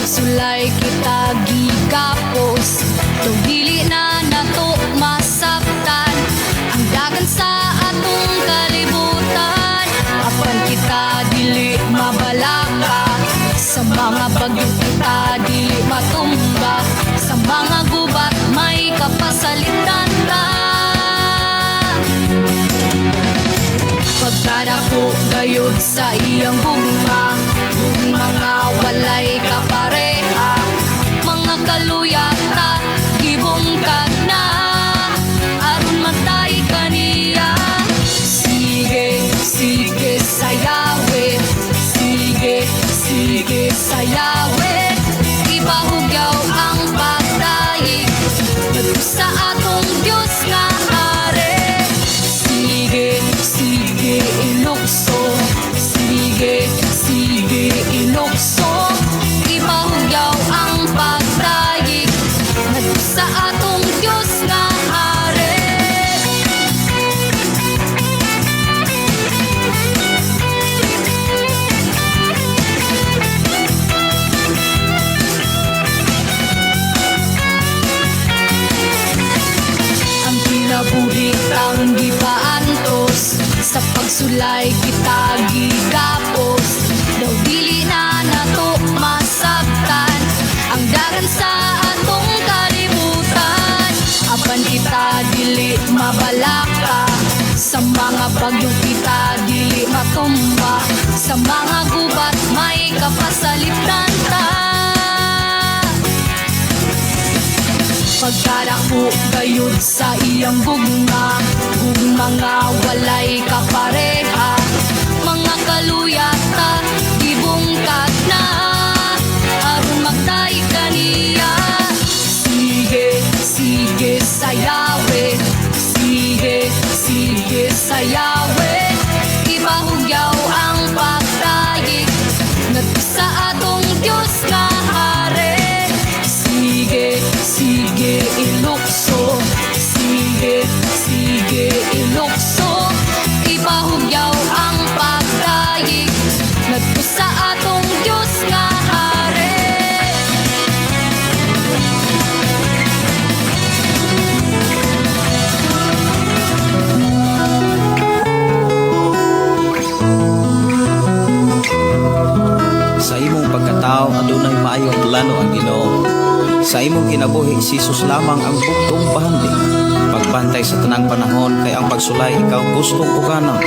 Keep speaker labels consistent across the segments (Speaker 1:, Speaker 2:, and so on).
Speaker 1: sulay kita gigapos, daw dili na nato masabtan ang dagan sa atong kalibutan. Apan kita dili mabalaka, sa mga bagyo kita dili matumba, sa mga gubat may kapasalitan ta. Pagkadako gayod sa iyang gugma, mga walay kapareha, mga kaluyata gibungkag na aron magtay kaniya. Sige, sige sayawit, sige, sige sayawit, ibahugyaw ang pagdaig sa atong Diyos nga are. Sige, sige inukso, sige, sige inukso, ibahugyaw ang pagdaig sa atong Diyos nga are. Ang kinabuhit ang gipaantos, sa pagsulay kita gigapos, daw dili na nato masabtan ang dagan sa atong kalibutan. Apan kita dili mabalaka, sa mga bagyo kita dili matumba, sa mga gubat may kapasalitan ta. Pagkadako gayud sa iyang gugma, mga walay kapareha, mga kaluyata gibungkag na aron magtay kaniya. Sige, sige sayawit, sige, sige sayawit, ibahugyaw ang pagdaig sa atong Diyos nga are. Sige, sige ilukso, sige, sige ilukso, ibahugyaw ang pagdaig sa atong Diyos nga are.
Speaker 2: Sa imong pagkatao adunay maayong plano ang Ginoo. Sa imong kinabuhi si Jesus lamang ang bugtong bahandi. Pagbantay sa tanang panahon kay ang pagsulay ikaw gustong ukanon.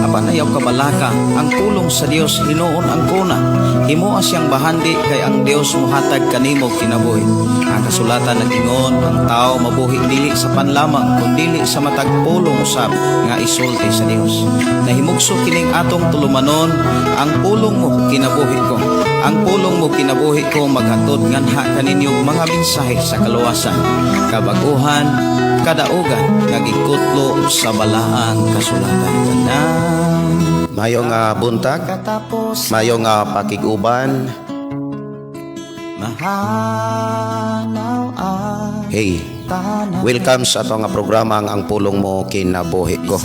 Speaker 2: Apan ayaw kabalaka, ang pulong sa Dios hinuon ang kuna. Himuha siyang bahandi kay ang Dios mohatag kanimo kinabuhi. Ang kasulatan nag-ingon ang tao mabuhi dili sa panlamang kundi sa matag pulong usab nga isulti sa Dios. Nahimugso kining atong tulumanon, ang pulong mo kinabuhi ko. Ang pulong mo kinabuhi ko maghatod nganha kaninyong mga mensahe sa kaluwasan, kabaguhan, kadaugan nga gikutlo sa balaang kasulatan.
Speaker 3: Mayong buntag, mayong pakiguban. Hey, welcome sa atong programa ang pulong mo kinabuhi ko.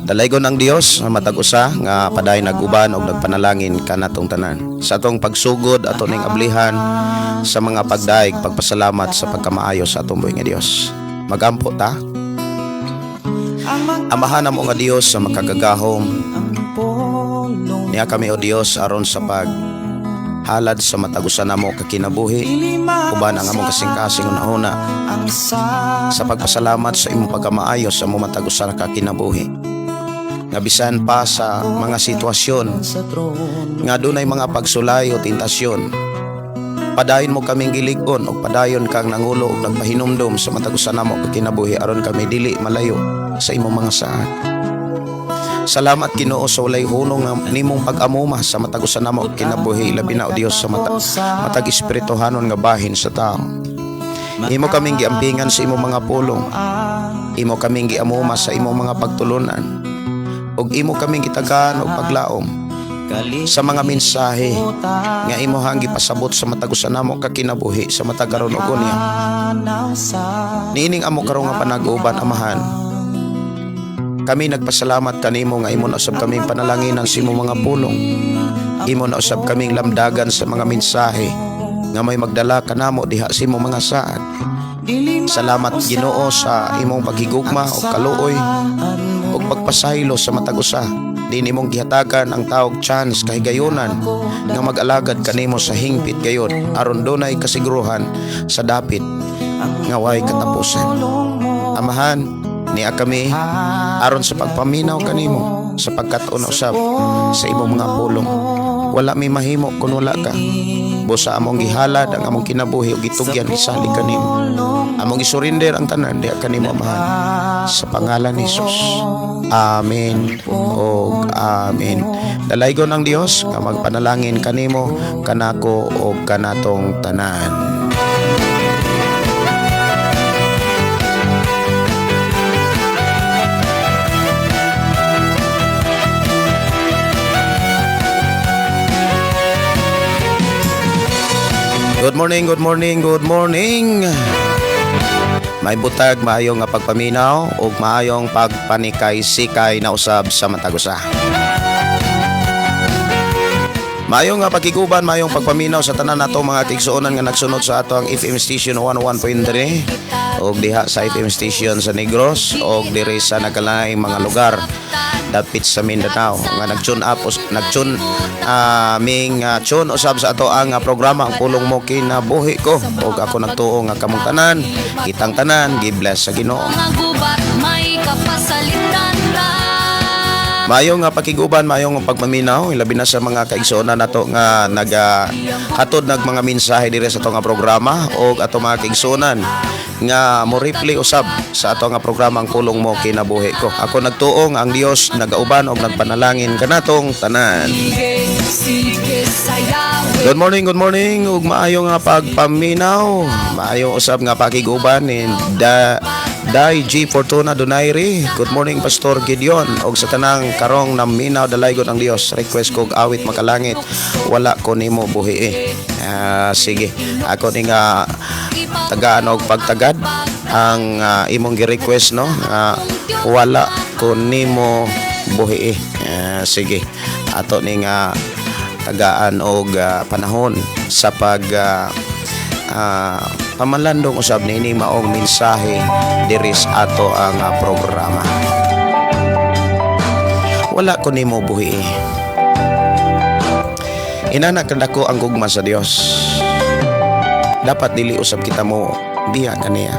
Speaker 3: Dalaygon ang Dios matag usa nga paday naguban og nagpanalangin kanatong tanan. Sa atong pagsugod ato ning ablihan sa mga pagdaig pagpasalamat sa pagkamaayo sa atong buhi nga Dios. Magampo ta. Amahan mo nga Dios sa makagagahom. Niya kami o Dios aron sa halad sa matagusan namo kakinabuhi, uban ang among kasing-kasing una-una sa pagpasalamat sa imong pagkamaayo sa among matagusan kakinabuhi. Nga bisan pa sa mga sitwasyon nga dunay mga pagsulay o tentasyon, padayon mo kaming gilig-on o padayon kang nangulo og nagpahinumdom sa matagusan namo kakinabuhi aron kami dili malayo sa imong mga saad. Salamat Ginoo sa walay hunong nga nimong pag-amuma sa matagusan namo kinabuhi, labi na o Dios sa matag espirituhanon nga bahin sa tao. Imo kaming giampingan sa imong mga pulong, imo kaming giamuma sa imong mga pagtulunan, ug imo kaming gitagaan og paglaom sa mga mensahe nga imo hang gipasabot sa matagusan namo kakinabuhi sa matag karon ug unya. Niining amo karon nga panag-uban amahan, kami nagpasalamat kanimo nga imo nausab kaming panalanginan sa imong mga pulong. Imo nausab kaming lamdagan sa mga mensahe nga may magdala kanamo diha sa imong mga saad. Salamat Ginoo sa imong paghigugma o kaluoy o pagpasaylo sa matag usa. Din imong gihatagan ang tawag chance kahigayonan nga mag-alagad kanimo sa hingpit gayon aron dunay kasiguruhan sa dapit nga way katapusan. Amahan niya kami aron sa pagpaminaw kanimo sapagkat usab sa imong mga pulong. Wala may mahimo kung wala ka. Busa among gihalad ang among kinabuhi ug gitugyan isali kanimo. Among isurinder ang tanan diha kanimo amahan sa pangalan ni Jesus. Amen o amen. Dalaygon ang Dios nga magpanalangin kanimo, kanako o kanatong tanan. Good morning, good morning, good morning. May butag, maayong nga pagpaminaw ug maayong pagpanikay-sikay na usab sa matag usa. Maayong nga pagkiguban, maayong pagpaminaw sa tanan nato mga kigsuonan nga nagsunod sa ato ang FM station 101.3 ug diha sa FM station sa Negros ug diri sa nagkalaing mga lugar dapit sa Mindanao nga nagtune tune usab sa ato ang programa ang pulong mo kinabuhi ko ug ako nagtuo nga kamong tanan kitang tanan gi-bless sa Ginoo.
Speaker 1: Mga gubat may kapasalitan ra.
Speaker 3: Maayong nga pakiguban, maayong pagpaminaw labi na sa mga kaigsuonan nato nga hatod nag mga mensahe diri sa ato nga programa ug ato mga kaigsuonan nga mo replay usab sa ato nga programa ang pulong mo kinabuhi ko. Ako nagtuong ang Dios nagauban og nagpanalangin kanatong tanan.
Speaker 1: Sige sayaw.
Speaker 3: Good morning ug maayo nga pagpaminaw. Maayo usab nga pakiguban ni Dai G. Fortuna Donaire. Good morning Pastor Gideon og sa tanang karong naminaw dalaygon ang Dios. Request kog awit makalangit wala ko nimo buhi sige ako ni nga tagaan og pagtagad ang imong gi-request no wala ko nimo buhi sige ato ni nga tagaan og panahon sa pag pamalandong usab ni maong mensahe diri sa ato ang programa. Wala ko nimo buhi. Inanak ko ang gugma sa Dios. Dapat dili usab kita mo diha kaniya.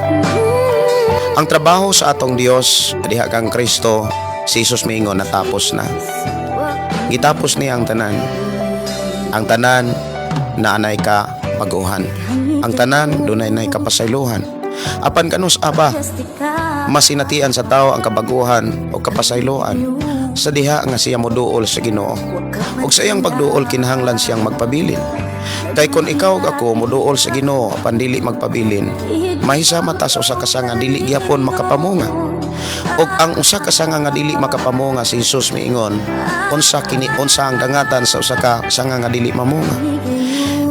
Speaker 3: Ang trabaho sa atong Dios diha kang Kristo si Jesus miingon natapos na. Gitapos niya ang tanan. Ang tanan na anay ka paguhan. Ang tanan dunay nay kapasaylohan. Apan kanus aba masinatian sa tao ang kabaguhan o kapasayloan sa diha nga siya moduol sa Ginoo. Ug sa iyang pagduol kinahanglan siyang magpabilin. Kay kun ikaw ug ako moduol sa Ginoo apan dili magpabilin, mahisama ta sa usa ka sanga dili gyapon makapamunga. Og ang usa ka sanga nga dili makapamunga si Jesus miingon, unsa ang dangatan sa usa ka sanga nga dili mamunga.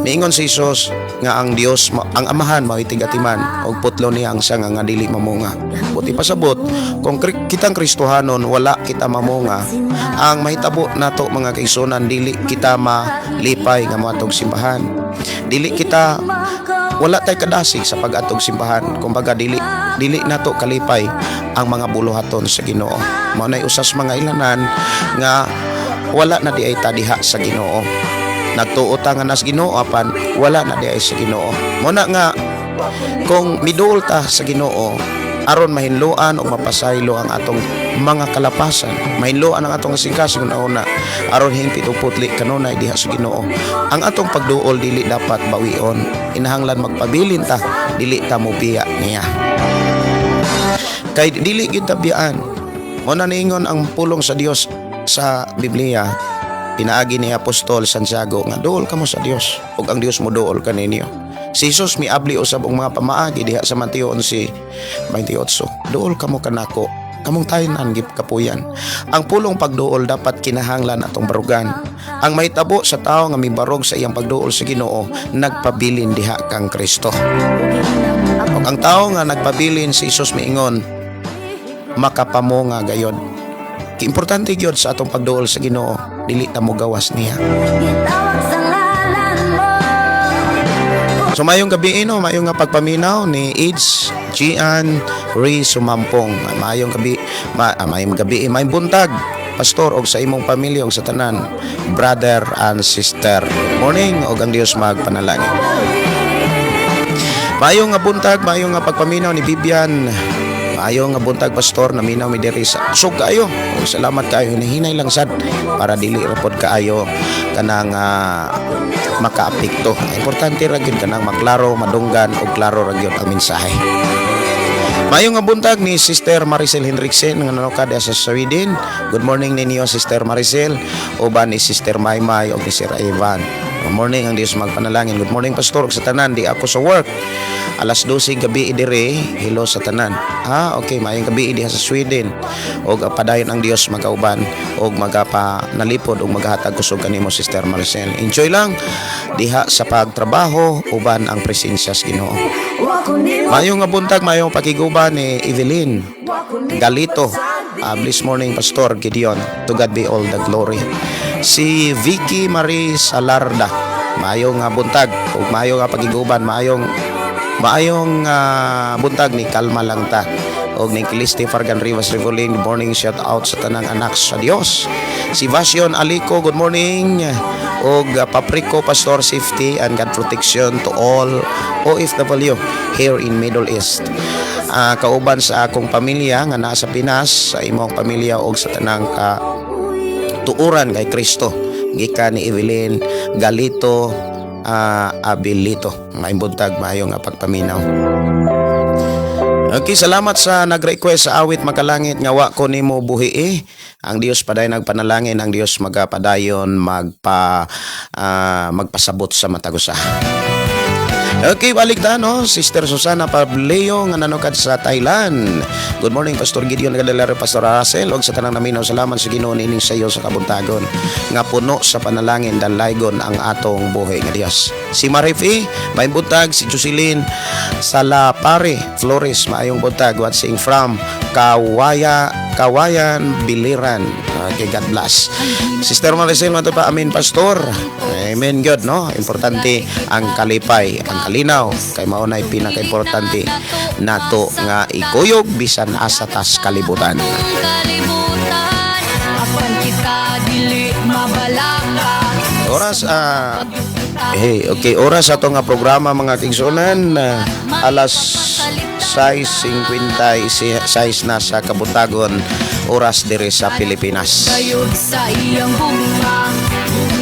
Speaker 3: Miingon si Jesus nga ang Dios, ang Amahan mao tigatiman og putlo niya ang sanga nga dili mamunga. Buti pasabot kung kitang Kristohanon wala kita mamunga, ang mahitabo nato mga kaigsuonan dili kita malipay nga moatog simbahan. Dili kita wala tay kadasig sa pag-atog simbahan. Kumbaga dili nato kalipay ang mga buluhaton sa Ginoo. Mao nay usas mga ilanan nga wala na di ay tadiha sa Ginoo. Nagtuota nga nas Ginoo apan wala na di ay sa Ginoo. Muna nga kung miduol ta sa Ginoo aron mahinluan o mapasaylo ang atong mga kalapasan, mahinluan ang atong singkasing una aron hingpit o putli kanunay diha sa Ginoo. Ang atong pagduol dili dapat bawion. Inahanglan magpabilin ta, dili ta mobiya niya. Kay dili gyud ta biyaan. Muna niingon ang pulong sa Dios sa Biblia. Pinaagi ni Apostol Santiago nga duol kamo sa Dios ug ang Dios mo duol kaninyo. Si Jesus miabli usab og mga pamaagi diha sa Mateo 11:28. Duol kamo kanako, kamong tayon-an kapuyan. Ang pulong pagduol dapat kinahanglan atong barugan. Ang mahitabo sa tao nga mibarog sa iyang pagduol sa Ginoo, nagpabilin diha kang Kristo. Ug ang tao nga nagpabilin si Jesus miingon, makapamunga gayon. Importante gyud sa atong pagduol sa Ginoo, dili ta mo gawas niya.
Speaker 4: Gitawag sa ngalan mo,
Speaker 3: So mayong gabi mayong nga pagpaminaw ni Ids Gian Ray Sumampong. Mayong gabi, mayong gabi, mayong buntag pastor og sa imong pamilya og sa tanan, brother and sister. Morning og ang Dios magpanalangin. Mayong nga buntag, mayong nga pagpaminaw ni Bibian. Mayong nga buntag pastor, naminaw mi diri sa usog kaayo. Og salamat kaayo, hinahinay lang sad para dili ra pod kaayo kanang makaapekto. Importante ra gyud kanang maklaro, madunggan og klaro ra gyud ang mensahe. Mayong nga buntag ni Sister Maricel Henriksen nga nanukad sa Sweden. Good morning ninyo Sister Maricel, uban ni Sister Maymay o ni Sir Ivan. Good morning ang Dios magpanalangin. Good morning pastor sa tanan, di ako sa work. Alas 12 gabi idire, hello sa tanan. Okay, mayong gabi diha sa Sweden. Og padayon ang Dios magauban og magapa nalipod og maghatag kusog kanimo Sister Maricel. Enjoy lang diha sa pagtrabaho uban ang presensya sa Ginoo. Mayong nga buntag, mayong pakiguban ni Evelyn Galito. Bless morning Pastor Gideon. To God be all the glory. Si Vicky Marie Salarda. Mayong nga buntag ug mayong nga pakiguban, mayong buntag ni Kalma lang ta og ni Kilisti Fargan Rivas Revolin. Good morning, shout out sa tanang anak sa Dios. Si Vasion Alico, good morning. Og Papriko Pastor, safety and God protection to all OFW here in Middle East. Kauban sa akong pamilya nga naa sa Pinas, sa imong pamilya og sa tanang tuuran kay Kristo. Gikan ni Evelyn Galito Abilito. Maayong buntag, maayong pagpaminaw. Okay, salamat sa nag-request sa awit Makalangit nga wa ko nimo buhi. Ang Dios paday nagpanalangin, ang Dios magapadayon magpasabot sa matagusa. Okay, balik na Sister Susana Pableo nga nanukad sa Thailand. Good morning Pastor Gideon Gadalaro, Pastor Russell og sa tanang naminaw. Salamat sa Ginoo nining sayo sa kabuntagon nga puno sa panalangin dalaygon ang atong buhay nga Dios. Si Marifi, maayong buntag. Si Jocelyn Salapare Flores, maayong buntag, watching from Kawayan Biliran. Okay, God bless. Sister Maricel, mato pa amin Pastor. Amen God, importante ang kalipay, ang kalinaw kay mao nay pinaka-importante nato nga ikuyog bisan asa tas kalibutan.
Speaker 1: Apan kita dili mabalaka.
Speaker 3: Oras oras ato nga programa mga kigsunan, alas 6:56 na sa kabutagon oras diri sa Pilipinas.
Speaker 1: Gayud sa iyang bunga,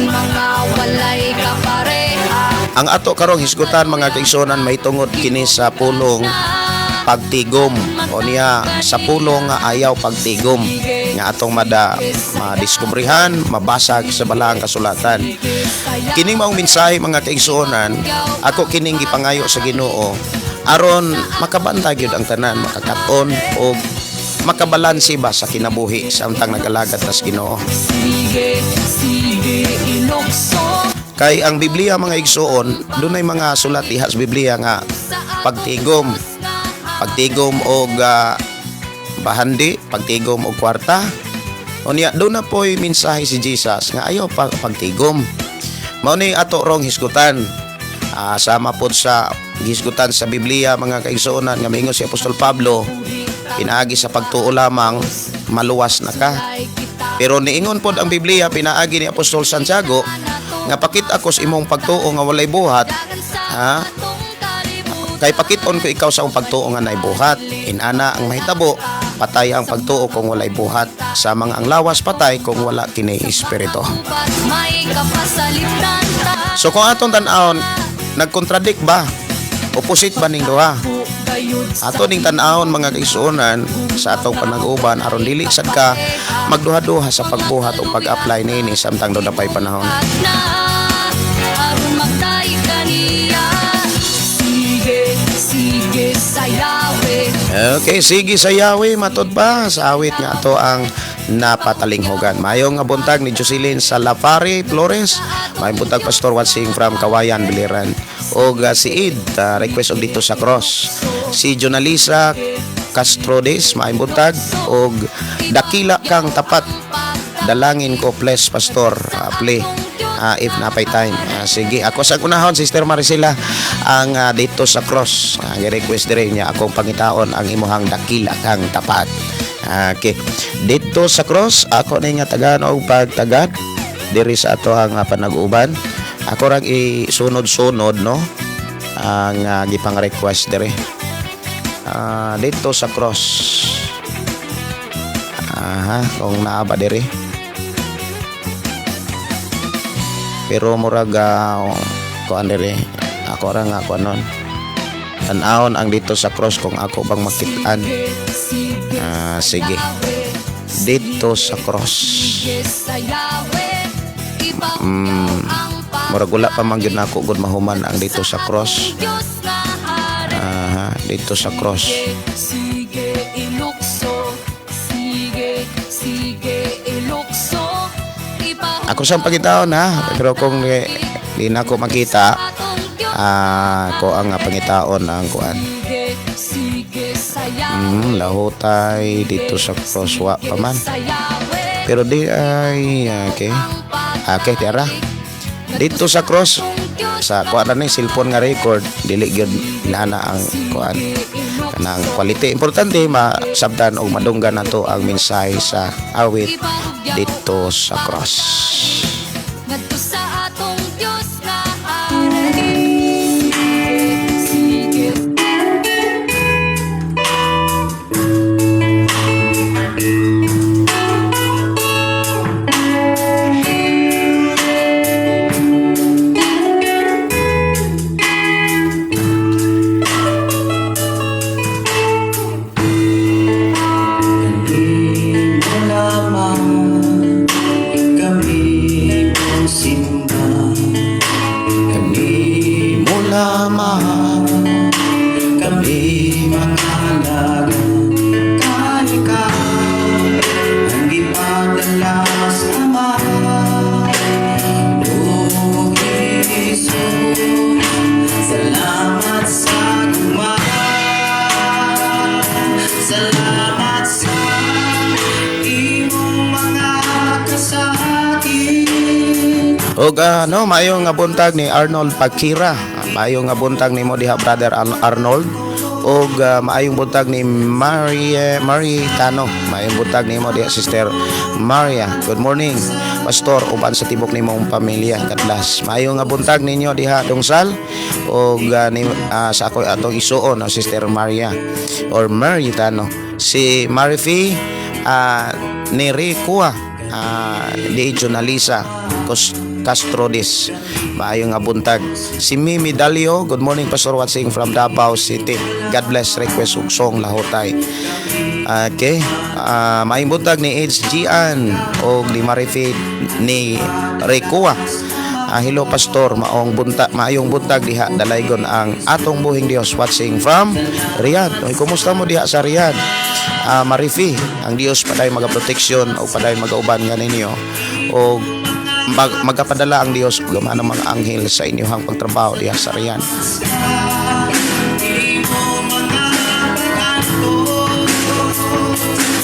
Speaker 1: mga walay kapareha.
Speaker 3: Ang ato karong hisgutan mga kaigsunan may tungod kini sa pulong pagtigom o niya sa pulong nga ayaw pagtigom nga atong madiskubrihan, mabasag sa balaang kasulatan. Kining maong mensahe mga kaigsunan, ako kining gipangayo sa Ginoo aron makabantay gyud ang tanan, makakaton o makabalansi ba sa kinabuhi samtang nagalagat tas Ginoo.
Speaker 1: Sige ilokso.
Speaker 3: Kay ang Biblia mga igsuon, dunay mga sulat diha sa Biblia nga pagtigom og bahandi, pagtigom og kwarta. Unya doon na po'y mensahe si Jesus nga ayaw pagtigom. Mao ni ato rong hisgutan. Sama pod sa hisgutan sa Biblia mga kaigsuonan nga miingon si Apostol Pablo, pinaagi sa pagtuo lamang maluwas na ka. Pero niingon pod ang Biblia, pinaagi ni Apostol Santiago nga pakit ako sa imong pagtuo nga walay buhat, kay pakiton ko ikaw sa imong pagtuo nga nay buhat. Inana ang mahitabo, patay ang pagtuo kung walay buhat, sa mga ang lawas patay kung wala kini espiritu.
Speaker 1: May kapasalitan ta.
Speaker 3: So kung atong tan-awon, nagkontradict ba? Opposite ba ning duha? Ato ning tan-awon mga kaigsuonan sa atong panag-uban aron dili sad ka magduha-duha sa pagbuhat o pag-apply nini samtang do napay panahon.
Speaker 1: Aron magtay kaniya. Sige sa Yahweh.
Speaker 3: Okay, sige sa Yahweh, matod ba sa awit nga ato ang napatalinghogan. Mayong nga buntag ni Jocelyn Salapare Flores, mayong buntag Pastor watching from Kawayan Biliran. O si Id, request og dito sa cross. Si Jonalisa Castrodes, mayong buntag. O dakila kang tapat, dalangin ko please Pastor, play if napay time. Sige, ako sa unahon Sister Maricela, ang dito sa cross. Gi-request dire niya akong pangitaon ang imuhang dakila kang tapat. Okay. Dito sa cross ako ni nga tagaan og pagtagad diri sa ato ang panag-uban. Ako rag isunod-sunod no ang gipang request dire. Dito sa cross. Kung naaba dire. Pero murag kuan dire. Ako ra nga kuanon. Tan-awon ang dito sa cross kung ako bang makit-an. Sige. Dito sa cross. Murag wala pa man gyud nako gud mahuman ang dito sa cross. Dito sa cross.
Speaker 1: Sige, ilukso. Sige, ilukso.
Speaker 3: Ako sa pangitaon pero kung di na ko makita ko ang pangitaon ang kuan. Lahutay dito sa cross wa pa man. Pero di ay okay tiara. Dito sa cross sa kuan ni cellphone nga record dili gyud inana ang kuan kanang quality. Importante masabtan og madunggan nato ang mensahe sa awit dito sa cross.
Speaker 1: Ngadto sa atong Dios nga hari. Sige.
Speaker 3: Salamat sa imong mga kasakit. Og mayong nga buntag ni Arnold Pakira. Mayong nga buntag ni mo diha brother Arnold. Og maayong buntag ni Marie Tano. Maayong buntag ni mo diha sister Maria. Good morning pastor uban sa tibok nimong pamilya kadlas. Maayong nga buntag ninyo diha dungsal og sa ako atong isuon sister Maria or Marie Tano. Si Marifi Nericua di Jonalisa Castrodis. Maayong nga buntag. Si Mimi Dalio, good morning pastor watching from Davao City. God bless, request ug song lahutay. Okay. Maayong buntag ni HGan og ni Marifi ni Recua. Hello pastor, maayong buntag diha dalaygon ang atong buhing Dios watching from Riyadh. Oy, kumusta mo diha sa Riyadh? Marifi, ang Dios paday magaproteksyon o paday magauban nga ninyo o magapadala ang Dios ug mga anghel sa inyong pagtrabaho diha sa Riyadh.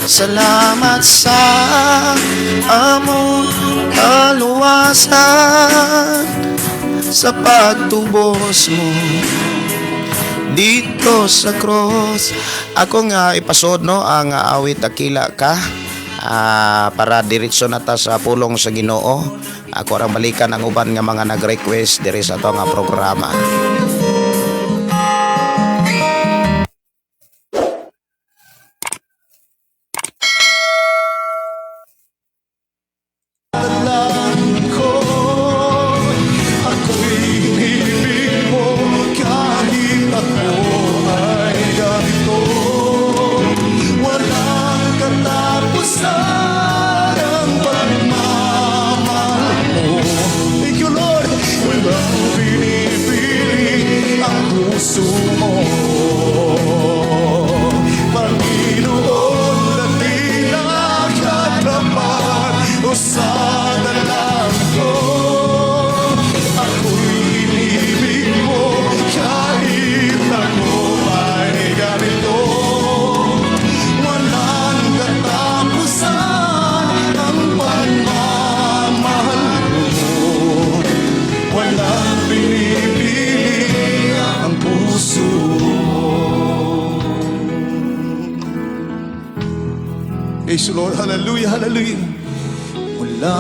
Speaker 3: Salamat sa among kaluwasan sa pagtubos mo dito sa cross. Ako nga ipasod ang awit Dakila Ka para diretso na ta sa pulong sa Ginoo. Ako ra balikan ang uban nga mga nag-request diri sa ato nga programa.
Speaker 4: Praise the Lord. Hallelujah, hallelujah. Mula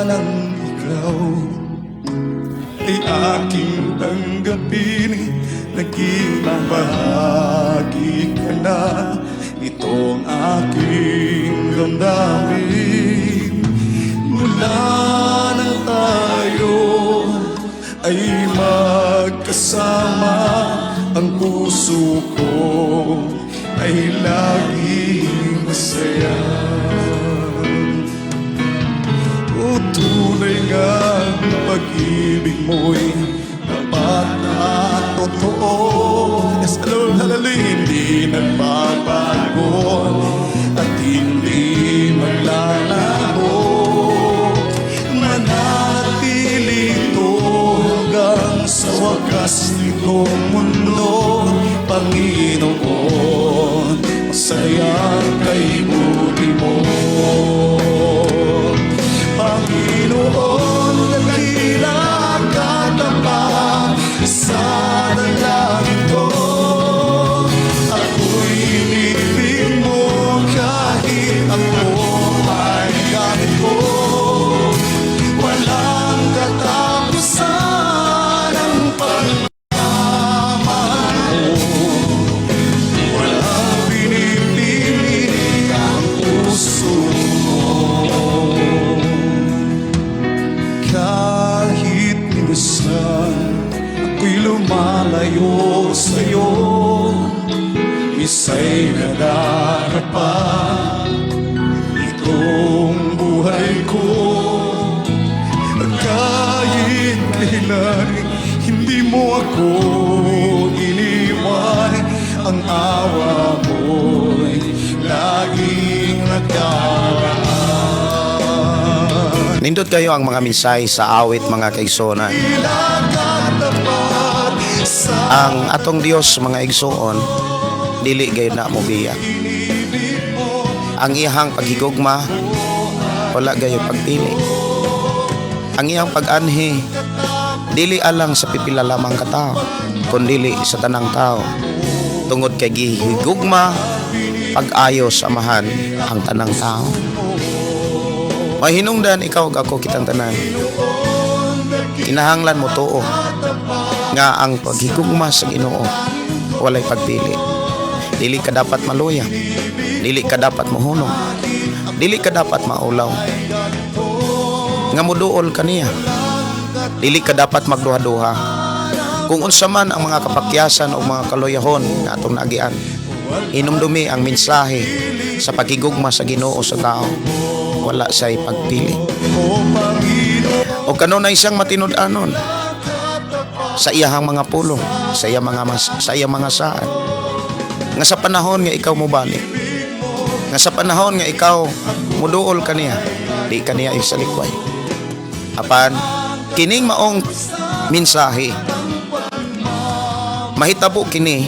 Speaker 4: nang ikaw ay aking tanggapin, naging bahagi ka na. Itong aking damdamin. Mula na tayo ay magkasama, ang puso ko ay laging masaya. O tunay nga pag-ibig mo'y tapat na totoo. Yes, hallelujah, hindi nagbabago at hindi maglalago. Manatili ito hanggang sa wakas nitong mundo. Panginoon, masaya kay buti mo. Panginoon, nakila ka na ba sa dalangin ko? Ako'y inibig mo kahit ako ay gamit ko. Walang katapusan ang pagmamahal mo. Walang pinipili ang puso mo. Kahit minsan ako'y lumalayo sa'yo, isa'y nadarapa itong buhay ko. Kahit kailan hindi mo ako iniwan, ang awa mo'y laging nagdaraan.
Speaker 3: Nindot kayo ang mga mensahe sa awit, mga kaigsoon. Ang atong Dios, mga igsoon, dili gayon na mo biya. Ang iyang paghigugma, wala gayon pagpili. Ang iyang pag-anhi, dili alang sa pipila lamang ka tao, kundili sa tanang tao. Tungod kay gihigugma, pag-ayo samahan ang tanang tao. Mahinungdan ikaw ug ako kitang tanan. Kinahanglan mo tuo nga ang paghigugma sa Ginoo walay pagpili. Dili ka dapat maluya, dili ka dapat mohunong, dili ka dapat maulaw. Nga moduol kaniya, dili ka dapat magduha-duha. Kung unsa man ang mga kapakyasan o mga kaluyahon nga atong nagian, hinumdumi ang mensahe sa paghigugma sa Ginoo sa tao, wala say pagpili. O kanunay siyang matinud-anon sa iyahang mga pulong, sa iyang mga saan. Nga sa panahon nga ikaw mobalik, nga sa panahon nga ikaw muduol kaniya, di kaniya isalikway. Apan kining maong mensahe, mahitabo kini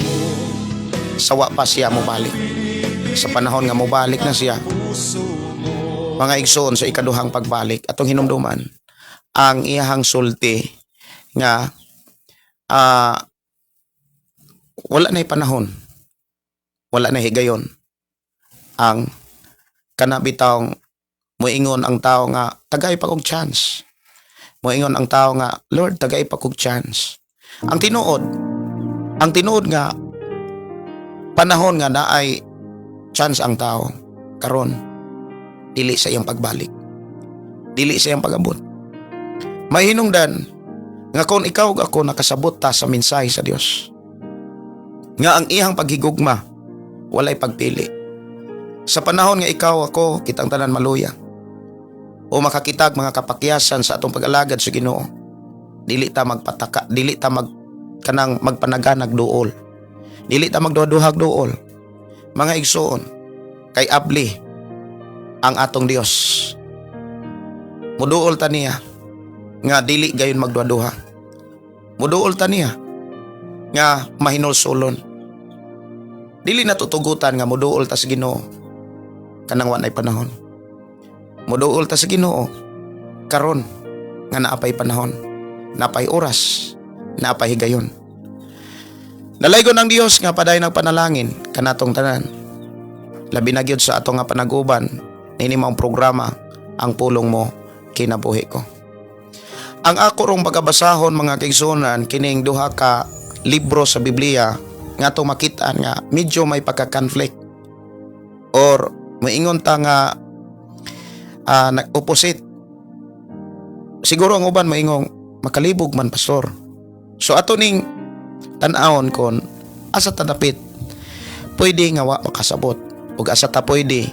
Speaker 3: sa wa pa siya mobalik. Sa panahon nga mobalik na siya, mga igsoon, sa ikaduhang pagbalik atong hinumduman ang iyahang sulti nga wala na'y panahon, wala na'y higayon. Ang kanabitawng moingon ang tao nga tagay pa kog chance. Moingon ang tao nga, Lord, tagay pa kog chance. Ang tinuod nga panahon nga naay chance ang tao karon, dili sa iyang pagbalik, dili sa iyang pag-abot. May hinungdan nga kung ikaw ug ako nakasabot ta sa mensahe sa Dios, nga ang iyang paghigugma walay pagpili. Sa panahon nga ikaw ako kitang tanan maluya o makakitag mga kapakyasan sa atong pag-alagad sa Ginoo, dili ta magpataka, dili ta kanang magpanaganag duol, dili ta magduha-duhag duol. Mga igsoon, kay abli ang atong Dios. Muduol ta niya nga dili gayon magduha-duha. Muduol ta niya nga mahinulsulon. Dili natutugutan nga muduol ta sa Ginoo kanang wa nay panahon. Muduol ta sa Ginoo karon nga naapay panahon, naapay oras, naapay higayon. Nalaygon ang Dios nga paday nagpanalangin kanatong tanan. labi na gyud sa ato nga panaguban nini maong programa ang pulong mo kinabuhi ko. Ang ako rong pagabasahon mga kaigsunan kining duha ka libro sa Biblia nga to makita nga medyo may pagka-conflict or maingon ta nga nag-opposite. Siguro ang uban maingong makalibog man pastor. So ato ning tan-awon kon asa ta dapit pwede nga wa makasabot ug asa ta pwede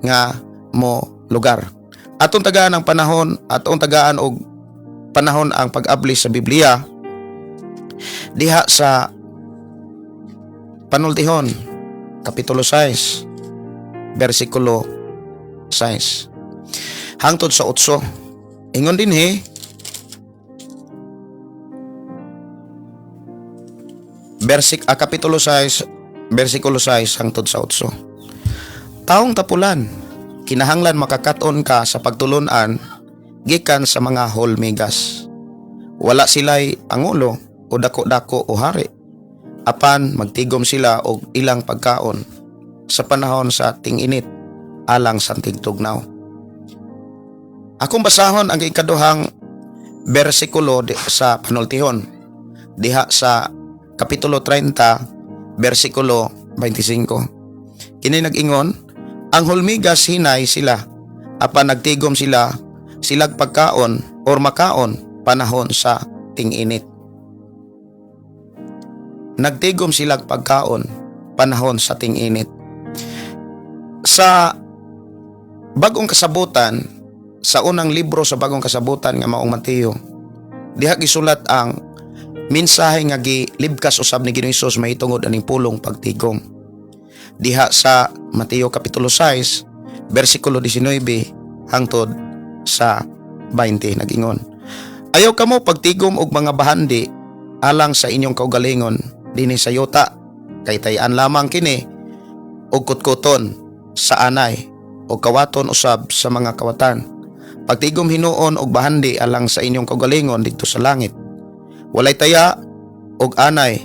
Speaker 3: nga mo lugar. Atong tagaan ang panahon, atong tagaan og panahon ang pag-abli sa Biblia diha sa Panultihon kapitulo 6 bersikulo 6 hangtod sa 8. Ingon din kapitulo 6 bersikulo 6 hangtod sa 8. Taong tapulan, kinahanglan makakaton ka sa pagtulunan gikan sa mga holmigas. Wala sila'y pangulo o dako-dako o hari. Apan magtigom sila og ilang pagkaon sa panahon sa ting-init alang sa tigtugnaw. Akong basahon ang ikaduhang bersikulo sa Panultihon diha sa kapitulo 30 bersikulo 25. Kini nag-ingon, ang hulmigas hinay sila apan nagtigom silag pagkaon or makaon panahon sa ting-init. Nagtigom silag pagkaon panahon sa ting-init. Sa bagong kasabutan, sa unang libro sa bagong kasabutan nga maong Mateo, diha gisulat ang mensahe nga gilibkas usab ni Ginoong Hesus mahitungod aning pulong pagtigom. Diha sa Mateo kapitulo 6 bersikulo 19 hangtod sa 20 nag-ingon, ayaw kamo pagtigom og mga bahandi alang sa inyong kaugalingon dinhi sa yuta, kay tayan lamang kini og kutkuton sa anay o kawaton usab sa mga kawatan. Pagtigom hinuon og bahandi alang sa inyong kaugalingon didto sa langit. Walay taya og anay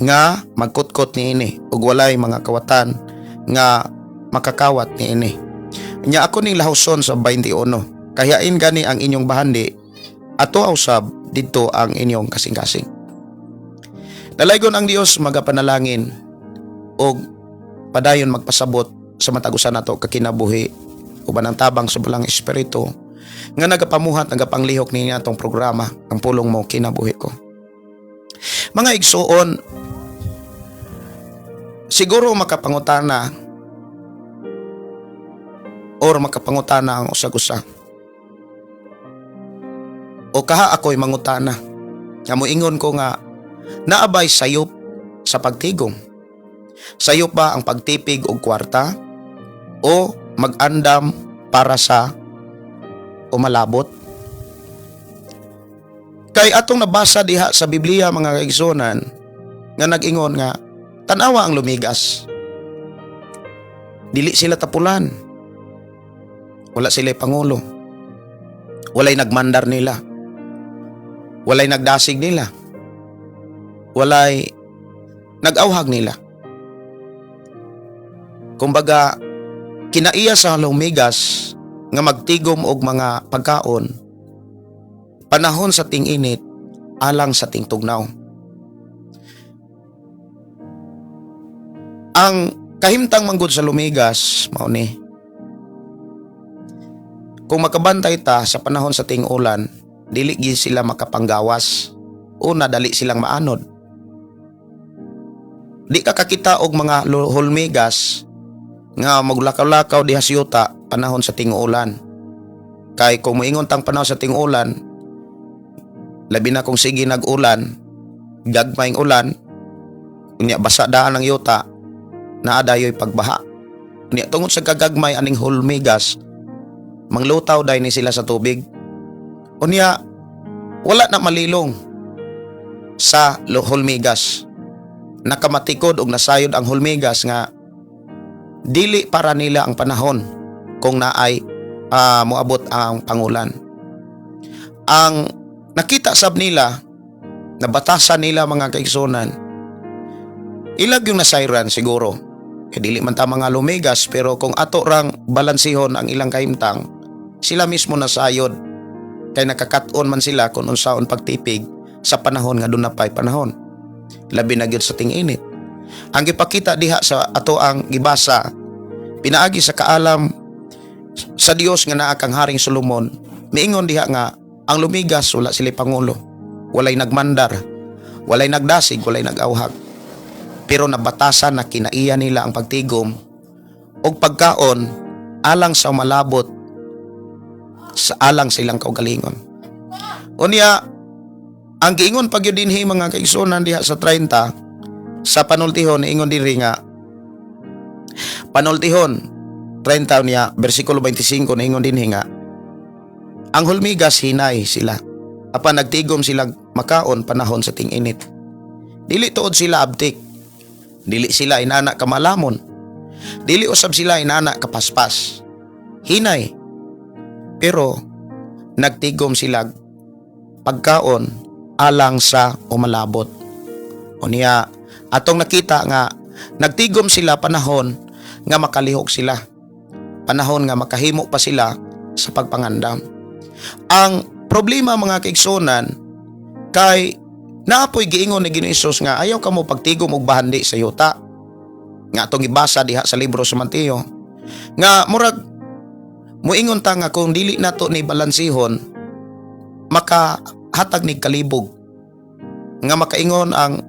Speaker 3: nga magkutkot niini ug walay mga kawatan nga makakawat niini. Nya ako ning lahuson sa 21, kayain gani ang inyong bahandi ato usab didto ang inyong kasing-kasing. Dalaygon ang Dios magapanalangin og padayon magpasabot sa matagusan nato kakinabuhi uban ang tabang sa balang espiritu nga nagapamuhat nagapanglihok ni atong programa ang pulong mo kinabuhi ko. Mga igsuon, siguro makapangutana or makapangutana ang usag-usa. O kaha ako'y mangutana. Nga moingon ko nga naabay sayop sa pagtigom. Sayop ba ang pagtipig og kwarta o mag-andam para sa umalabot? Kay atong nabasa diha sa Biblia mga kaigsunan nga nag-ingon nga tanawa ang lumigas. Dili sila tapulan. Wala sila pangulo. Walay nagmandar nila. Walay nagdasig nila. Walay nag-awhag nila. Kumbaga, kinaiya sa lumigas nga magtigom og mga pagkaon panahon sa ting-init alang sa tingtugnaw. Ang kahimtang manggod sa lumigas mao ni kung makabantay ta sa panahon sa ting-ulan, dili gid sila makapanggawas. Una, dali silang maanod. Di ka kakita og mga hulmigas nga maglakaw-lakaw diha sa yuta panahon sa ting-ulan. Kay kung moingon tang panahon sa ting-ulan, labi na kung sige nag-ulan, gagmayng ulan, unya basa daan ang yuta, naadayoy pagbaha. Unya tungod sa kagagmay aning hulmigas, manglutaw dahi ni sila sa tubig. Unya wala na malilong sa hulmigas. Nakamatikod og nasayod ang hulmigas nga dili para nila ang panahon kung naay moabot ang pangulan. Ang nakita sab nila, nabatasan nila mga kaigsunan, ilag yung nasayran siguro Dili man ta mga lumigas, pero kung ato rang balansihon ang ilang kahimtang, sila mismo nasayod. Kay nakakaton man sila kung unsaon pagtipig sa panahon nga doon na pa'y panahon. Labi na gyud sa ting-init. Ang gipakita diha sa ato ang gibasa, pinaagi sa kaalam sa Dios nga naa kang Haring Solomon, miingon diha nga ang lumigas wala sila pangulo, walay nagmandar, walay nagdasig, walay nagawhag. Pero nabatasan na kinaiya nila ang pagtigom og pagkaon alang sa malabot sa alang sa ilang kaugalingon. Unya, ang giingon pag yun dinhi mga kaigsunan diha sa 30 sa panultihon, ingon diri nga panultihon 30 niya bersikulo 25 na ingon dinhi nga ang hulmigas hinay sila apan nagtigom sila makaon panahon sa ting-init. Dili tuod sila abtik, dili sila inana kamalamon, dili usab sila inana kapaspas, hinay, pero nagtigom sila pagkaon alang sa umalabot. Unya atong nakita nga nagtigom sila panahon nga makalihok sila, panahon nga makahimo pa sila sa pagpangandam. Ang problema mga kaigsunan kay naapoy giingon ni Ginoong Hesus nga ayaw kamo pagtigom og bahandi sa yuta. Nga atong ibasa diha sa libro sa Mateo nga murag muingon ta nga kung dili nato ni balansihon makahatag ni kalibog. Nga makaingon ang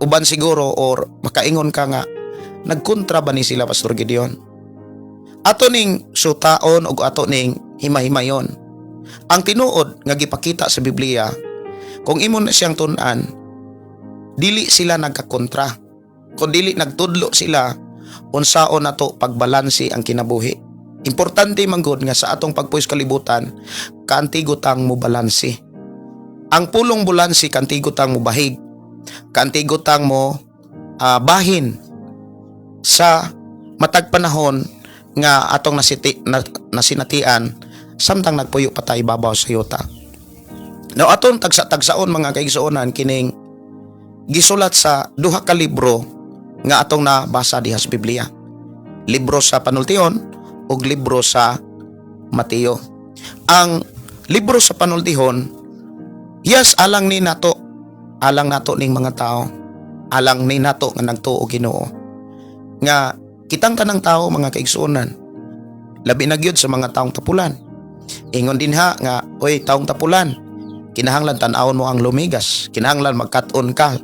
Speaker 3: uban siguro or makaingon ka nga nagkontra ba ni sila Pastor Gideon? Ato ning sutaon o ato ning himahimayon. Ang tinuod nga gipakita sa Biblia, kung imo na siyang tun-an, dili sila nagkakontra. Kung dili nagtudlo sila unsaon nato pagbalansi ang kinabuhi. Importante manggod nga sa atong pagpuys kalibutan, kaantigotang mo balansi. Ang pulong balansi kaantigotang mo bahig, kaantigotang mo bahin sa matag panahon nga atong nasinatian samtang nagpuyo pa tayo babaw sa yuta. Now atong tagsa-tagsaon mga kaigsuonan kining gisulat sa duha ka libro nga atong nabasa diha sa Biblia. Libro sa Panultihon ug libro sa Mateo. Ang libro sa Panultihon, yes, alang ni nato ning mga tao, alang ni nato nga nagtuo Ginoo. Nga kitang tanang tao mga kaigsuonan, labi na gyud sa mga taong tapulan. Ingon din ha nga, oy taong tapulan, kinahanglan tan-awon mo ang lumigas, kinahanglan magkat-on ka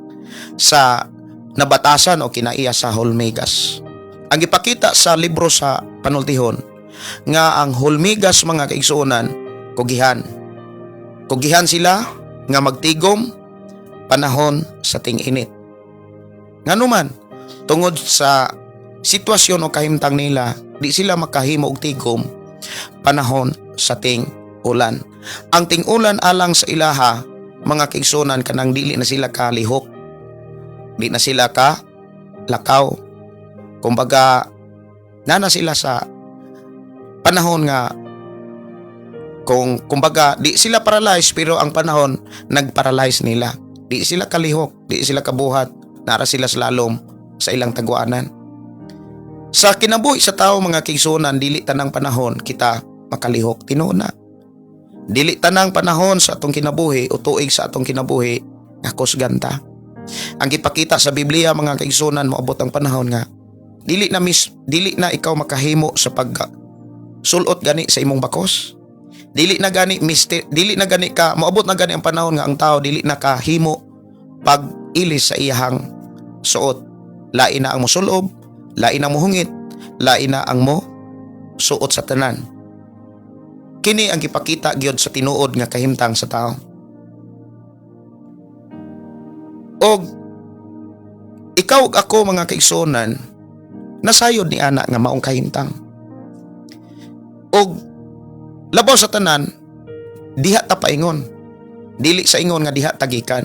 Speaker 3: sa nabatasan o kinaiya sa hulmigas. Ang ipakita sa libro sa Panultihon nga ang hulmigas mga kaigsuonan kugihan. Kugihan sila nga magtigom panahon sa ting-init. Nganuman tungod sa sitwasyon o kahimtang nila, di sila makahimo og tigom panahon sa ting-ulan. Ang ting-ulan alang sa ilaha mga kaigsuonan kanang dili na sila kalihok, di na sila ka lakaw. Kumbaga nana sila sa panahon nga kumbaga di sila paralyzed, pero ang panahon nagparalyze nila. Di sila kalihok, di sila kabuhat, nara sila slalom sa ilang tagwanan. Sa kinabuhi sa tao mga kaigsuonan, dili tanang panahon kita makalihok, tinuod na. Dili tanang panahon sa atong kinabuhi o tuig sa atong kinabuhi nga kusganta. Ang gipakita sa Biblia mga kaigsuonan, moabot ang panahon nga dili na ikaw makahimo sa sulot gani sa imong bakos. Dili na gani ka moabot na gani ang panahon nga ang tao dili na kahimo pag-ilis sa iyahang suot. Lain na ang mosulob, lain ang mohungit, lain na ang mo suot sa tanan. Kini ang gipakita gyud sa tinuod nga kahimtang sa tao. Og ikaw ug ako mga kaigsuonan, nasayod ni ana nga maong kahimtang. Og labaw sa tanan, diha ta paingon. Dili sa ingon nga diha tagikan.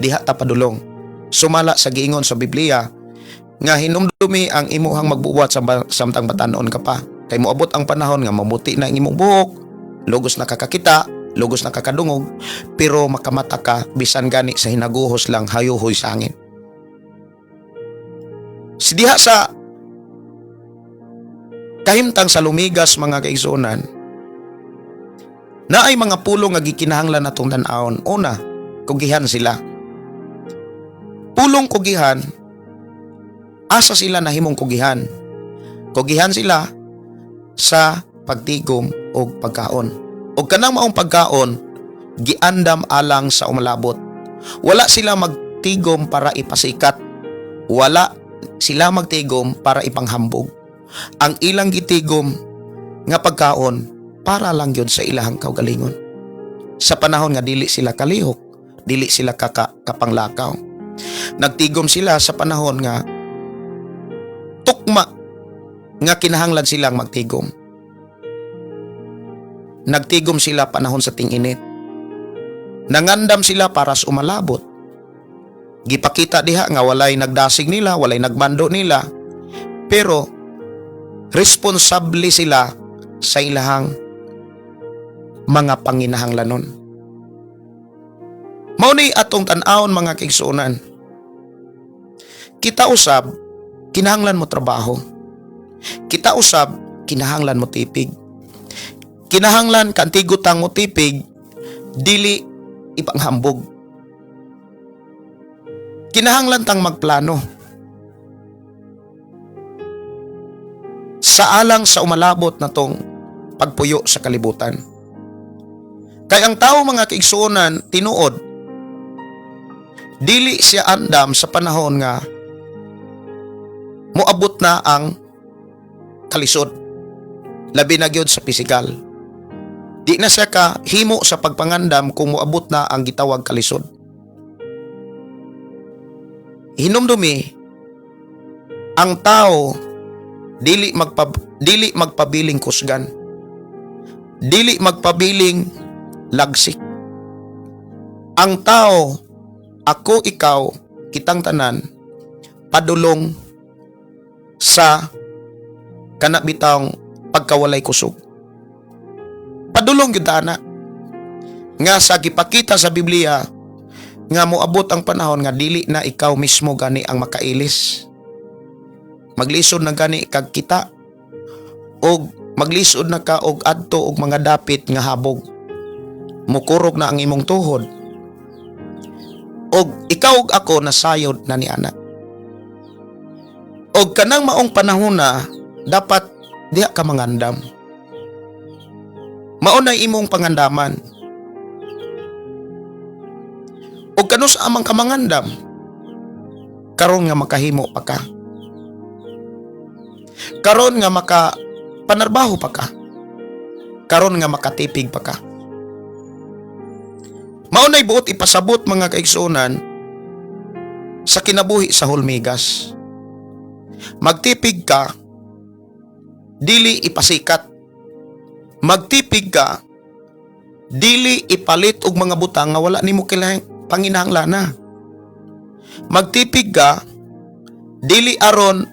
Speaker 3: Diha ta padulong. Sumala sa giingon sa Biblia nga hinumdumi ang imuhang magbuwat samtang batanon ka pa. Kay moabot ang panahon nga mabuti na ang imong buhok, lugos na kakakita, lugos na kakadungog, pero makamata ka bisan gani sa hinaguhos lang hayuhoy sa angin. Diha sa kahimtang sa lumigas mga kaigsunan, na ay mga pulong nga gikinahanglan natong tan-awon. Una, kugihan sila. Pulong kugihan, asa sila nahimong kugihan? Kugihan sila sa pagtigom o pagkaon. O kanang maong pagkaon, giandam alang sa umalabot. Wala sila magtigom para ipasikat. Wala sila magtigom para ipanghambog. Ang ilang gitigom nga pagkaon, para lang yun sa ilahang kaugalingon. Sa panahon nga dili sila kalihok, dili sila kapanglakaw. Nagtigom sila sa panahon nga tukma nga kinahanglan silang magtigom. Nagtigom sila panahon sa ting-init. Nangandam sila para sa umalabot. Gipakita diha nga walay nagdasig nila, walay nagbando nila, pero responsable sila sa ilahang mga panginahanglanon. Maunay atong tan-awon mga kaigsunan. Kita usab, kinahanglan mo trabaho. Kita usab, kinahanglan mo tipig. Kinahanglan kantigutan mo tipig, dili ipanghambog. Kinahanglan tang magplano. Sa alang sa umalabot na tong pagpuyo sa kalibutan. Kaya ang tao mga kaigsuonan, tinuod, dili siya andam sa panahon nga moabot na ang kalisod. Labi na gyud sa pisikal. Di na siya ka himo sa pagpangandam kung moabot na ang gitawag kalisod. Hinumdumi, ang tao dili magpabiling kusgan. Dili magpabiling lagsik. Ang tao, ako, ikaw, kitang tanan, padulong sa kanabitang pagkawalay kusog. Padulong yun ana. Nga sa gipakita sa Biblia, nga moabot ang panahon nga dili na ikaw mismo gani ang makailis. Maglisod na gani kag kita, o maglisod na ka og adto og mga dapit nga habog. Mukurog na ang imong tuhod. Og ikaw og ako nasayod na ni ana. Og kanang maong panahon na dapat diha ka mangandam. Mao na imong pangandaman. Og kanus amang ka mangandam, karon nga makahimo pa ka. Karon nga panarbaho pa ka. Karon nga makatipig pa ka. Maunay buot ipasabot mga kaigsuonan sa kinabuhi sa hulmigas. Magtipig ka, dili ipasikat. Magtipig ka, dili ipalit og mga butang nga wala nimo panginahanglan. Magtipig ka, dili aron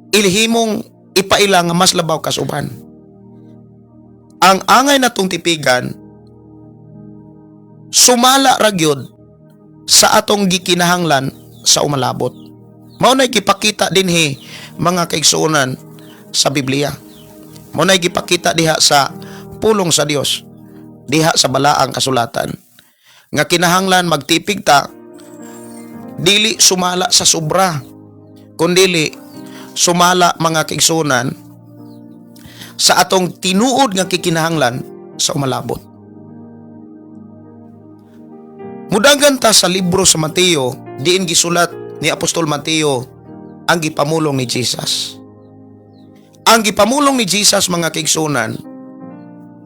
Speaker 3: ilhimong ipaila nga mas labaw kasuban. Ang angay natong tipigan, sumala ra gyud sa atong gikinahanglan sa umalabot. Mao nay gipakita dinhi mga kaigsuonan sa Biblia. Mao nay gipakita diha sa pulong sa Dios, diha sa balaang kasulatan, nga kinahanglan magtipig ta, dili sumala sa sobra, kundili sumala mga kaigsuonan sa atong tinuod nga kikinahanglan sa umalabot. Mudagan ta sa libro sa Mateo, diin gisulat ni Apostol Mateo ang gipamulong ni Jesus. Ang gipamulong ni Jesus mga kaigsunan,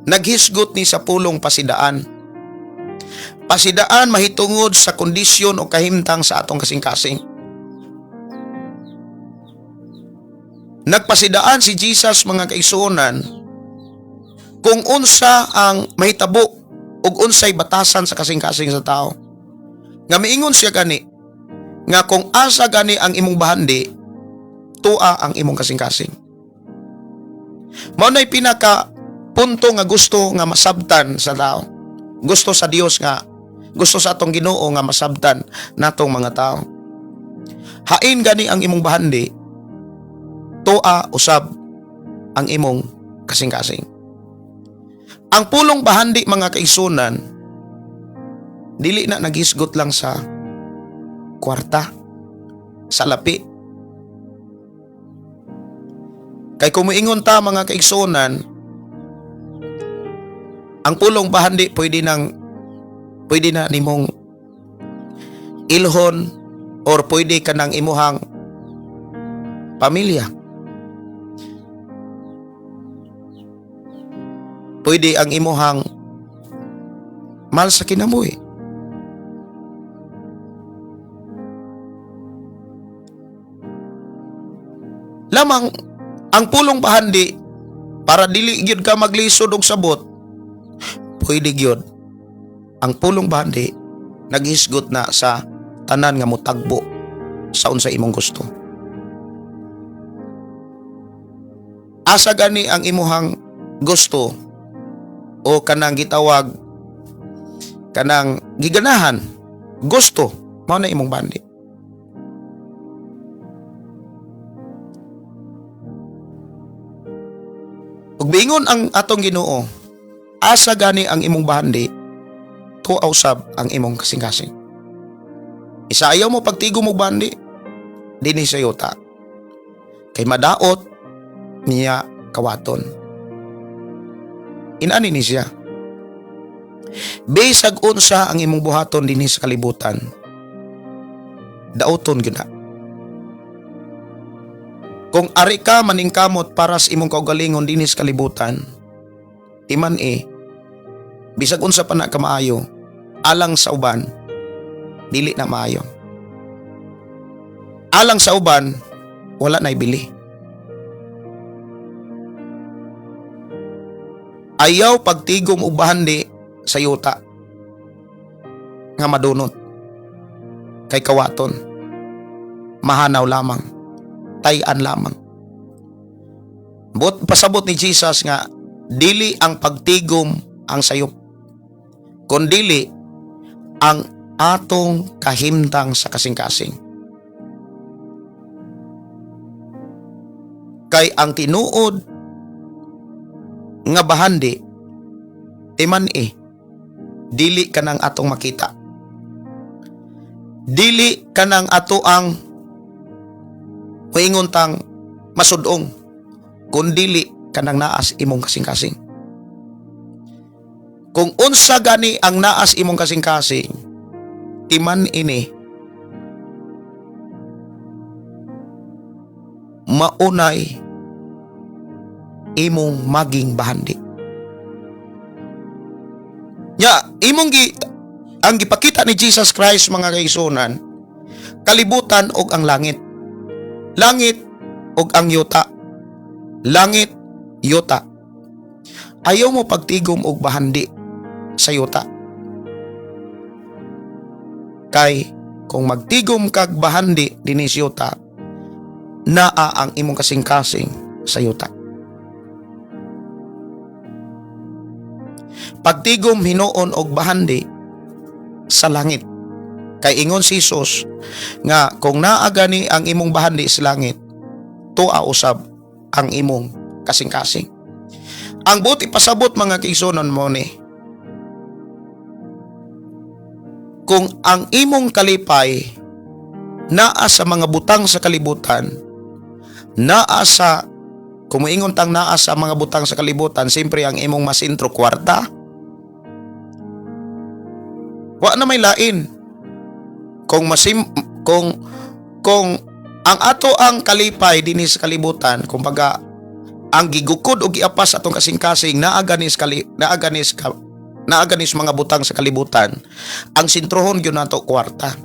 Speaker 3: naghisgot ni sa pulong pasidaan. Pasidaan mahitungod sa kondisyon o kahimtang sa atong kasing-kasing. Nagpasidaan si Jesus mga kaigsunan kung unsa ang mahitabo ug unsay batasan sa kasing-kasing sa tao. Nga miingon siya gani nga kung asa gani ang imong bahandi, tua ang imong kasing-kasing. Mao nay pinaka punto nga gusto nga masabtan sa tao. Gusto sa Dios nga, gusto sa atong Ginoo nga masabtan natong mga tao. Hain gani ang imong bahandi, tua usab ang imong kasing-kasing. Ang pulong bahandi mga kaigsunan, dili na nagisgot lang sa kwarta, sa lapi. Kay kumuingon ta mga kaigsunan, ang pulong bahandi pwede na nimong ilhon or pwede ka ng imuhang pamilya. Pwede ang imuhang mahal sa kinabuhi. Lamang ang pulong bahandi para dili gyud ka maglisod og sabot, pwede gyud ang pulong bahandi naghisgot na sa tanan nga motagbo sa unsa imong gusto. Asa gani ang imuhang gusto o kanang gitawag kanang giganahan, gusto, mao na imong bahandi. Ug biingon ang atong Ginoo, asa gani ang imong bahandi, tuaw sab ang imong kasing-kasing. Isayaw mo pagtigo mo bahandi, dinhi sa yuta. Kay madaot niya kawaton. Inani ni siya. Bisag unsa ang imong buhaton dinhi sa kalibutan, daoton gyud na. Kung ari ka maningkamot para sa imong kaugalingon dinhi sa kalibutan, timan bisag unsa pa na ka maayo, alang sa uban, dili na maayo. Alang sa uban, wala na ibili. Ayaw pagtigom og bahandi sa yuta nga madunot. Kay kawaton, mahanaw lamang, tayan lamang. Pasabot ni Jesus nga, dili ang pagtigom ang sayop, kundili ang atong kahimtang sa kasing-kasing. Kay ang tinuod nga bahandi, timan dili ka nang atong makita. Dili ka nang ato ang huingon tang masudong, kundili ka nang naas imong kasing-kasing. Kung unsa gani ang naas imong kasing-kasing, timan maunay imong maging bahandi. Ang gipakita ni Jesus Christ mga kaigsunan, kalibutan og ang langit. Langit og ang yuta. Langit, yuta. Ayaw mo pagtigom og bahandi sa yuta. Kay kung magtigom kag bahandi dinhi sa yuta, naa ang imong kasing-kasing sa yuta. Pagtigom hinuon og bahandi sa langit. Kay ingon si Jesus nga kung naa gani ang imong bahandi sa langit, tua usab ang imong kasing-kasing. Ang buti pasabot mga kaigsunan mo ni, kung ang imong kalipay naa sa mga butang sa kalibutan, naa sa kumuingon tang naa sa mga butang sa kalibutan, siyempre ang imong masintro kwarta, wa na may lain. Kung ang ato ang kalipay dinhi sa kalibutan, kumbaga ang gigukod o giapas atong kasing-kasing naaganis mga butang sa kalibutan, ang sintrohon gyud nato kwarta.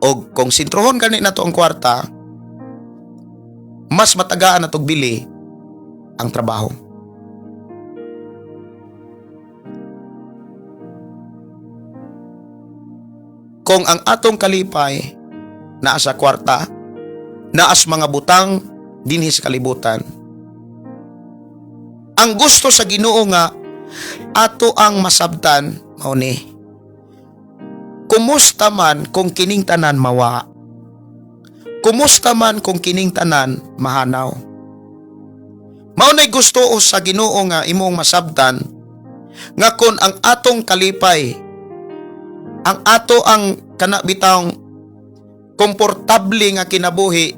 Speaker 3: O kung sintrohon gani nato ang kwarta, mas matagaan natog bili ang trabaho. Kung ang atong kalipay naa sa kwarta, naas mga butang dinhi sa kalibutan, ang gusto sa Ginoo nga ato ang masabtan mao ni, kumusta man kung kining tanan mawa, kumusta man kung kining tanan mahanaw, Maunay gusto sa Ginoo nga imong masabtan nga kon ang atong kalipay, ang ato ang kanabitang komportable nga kinabuhi,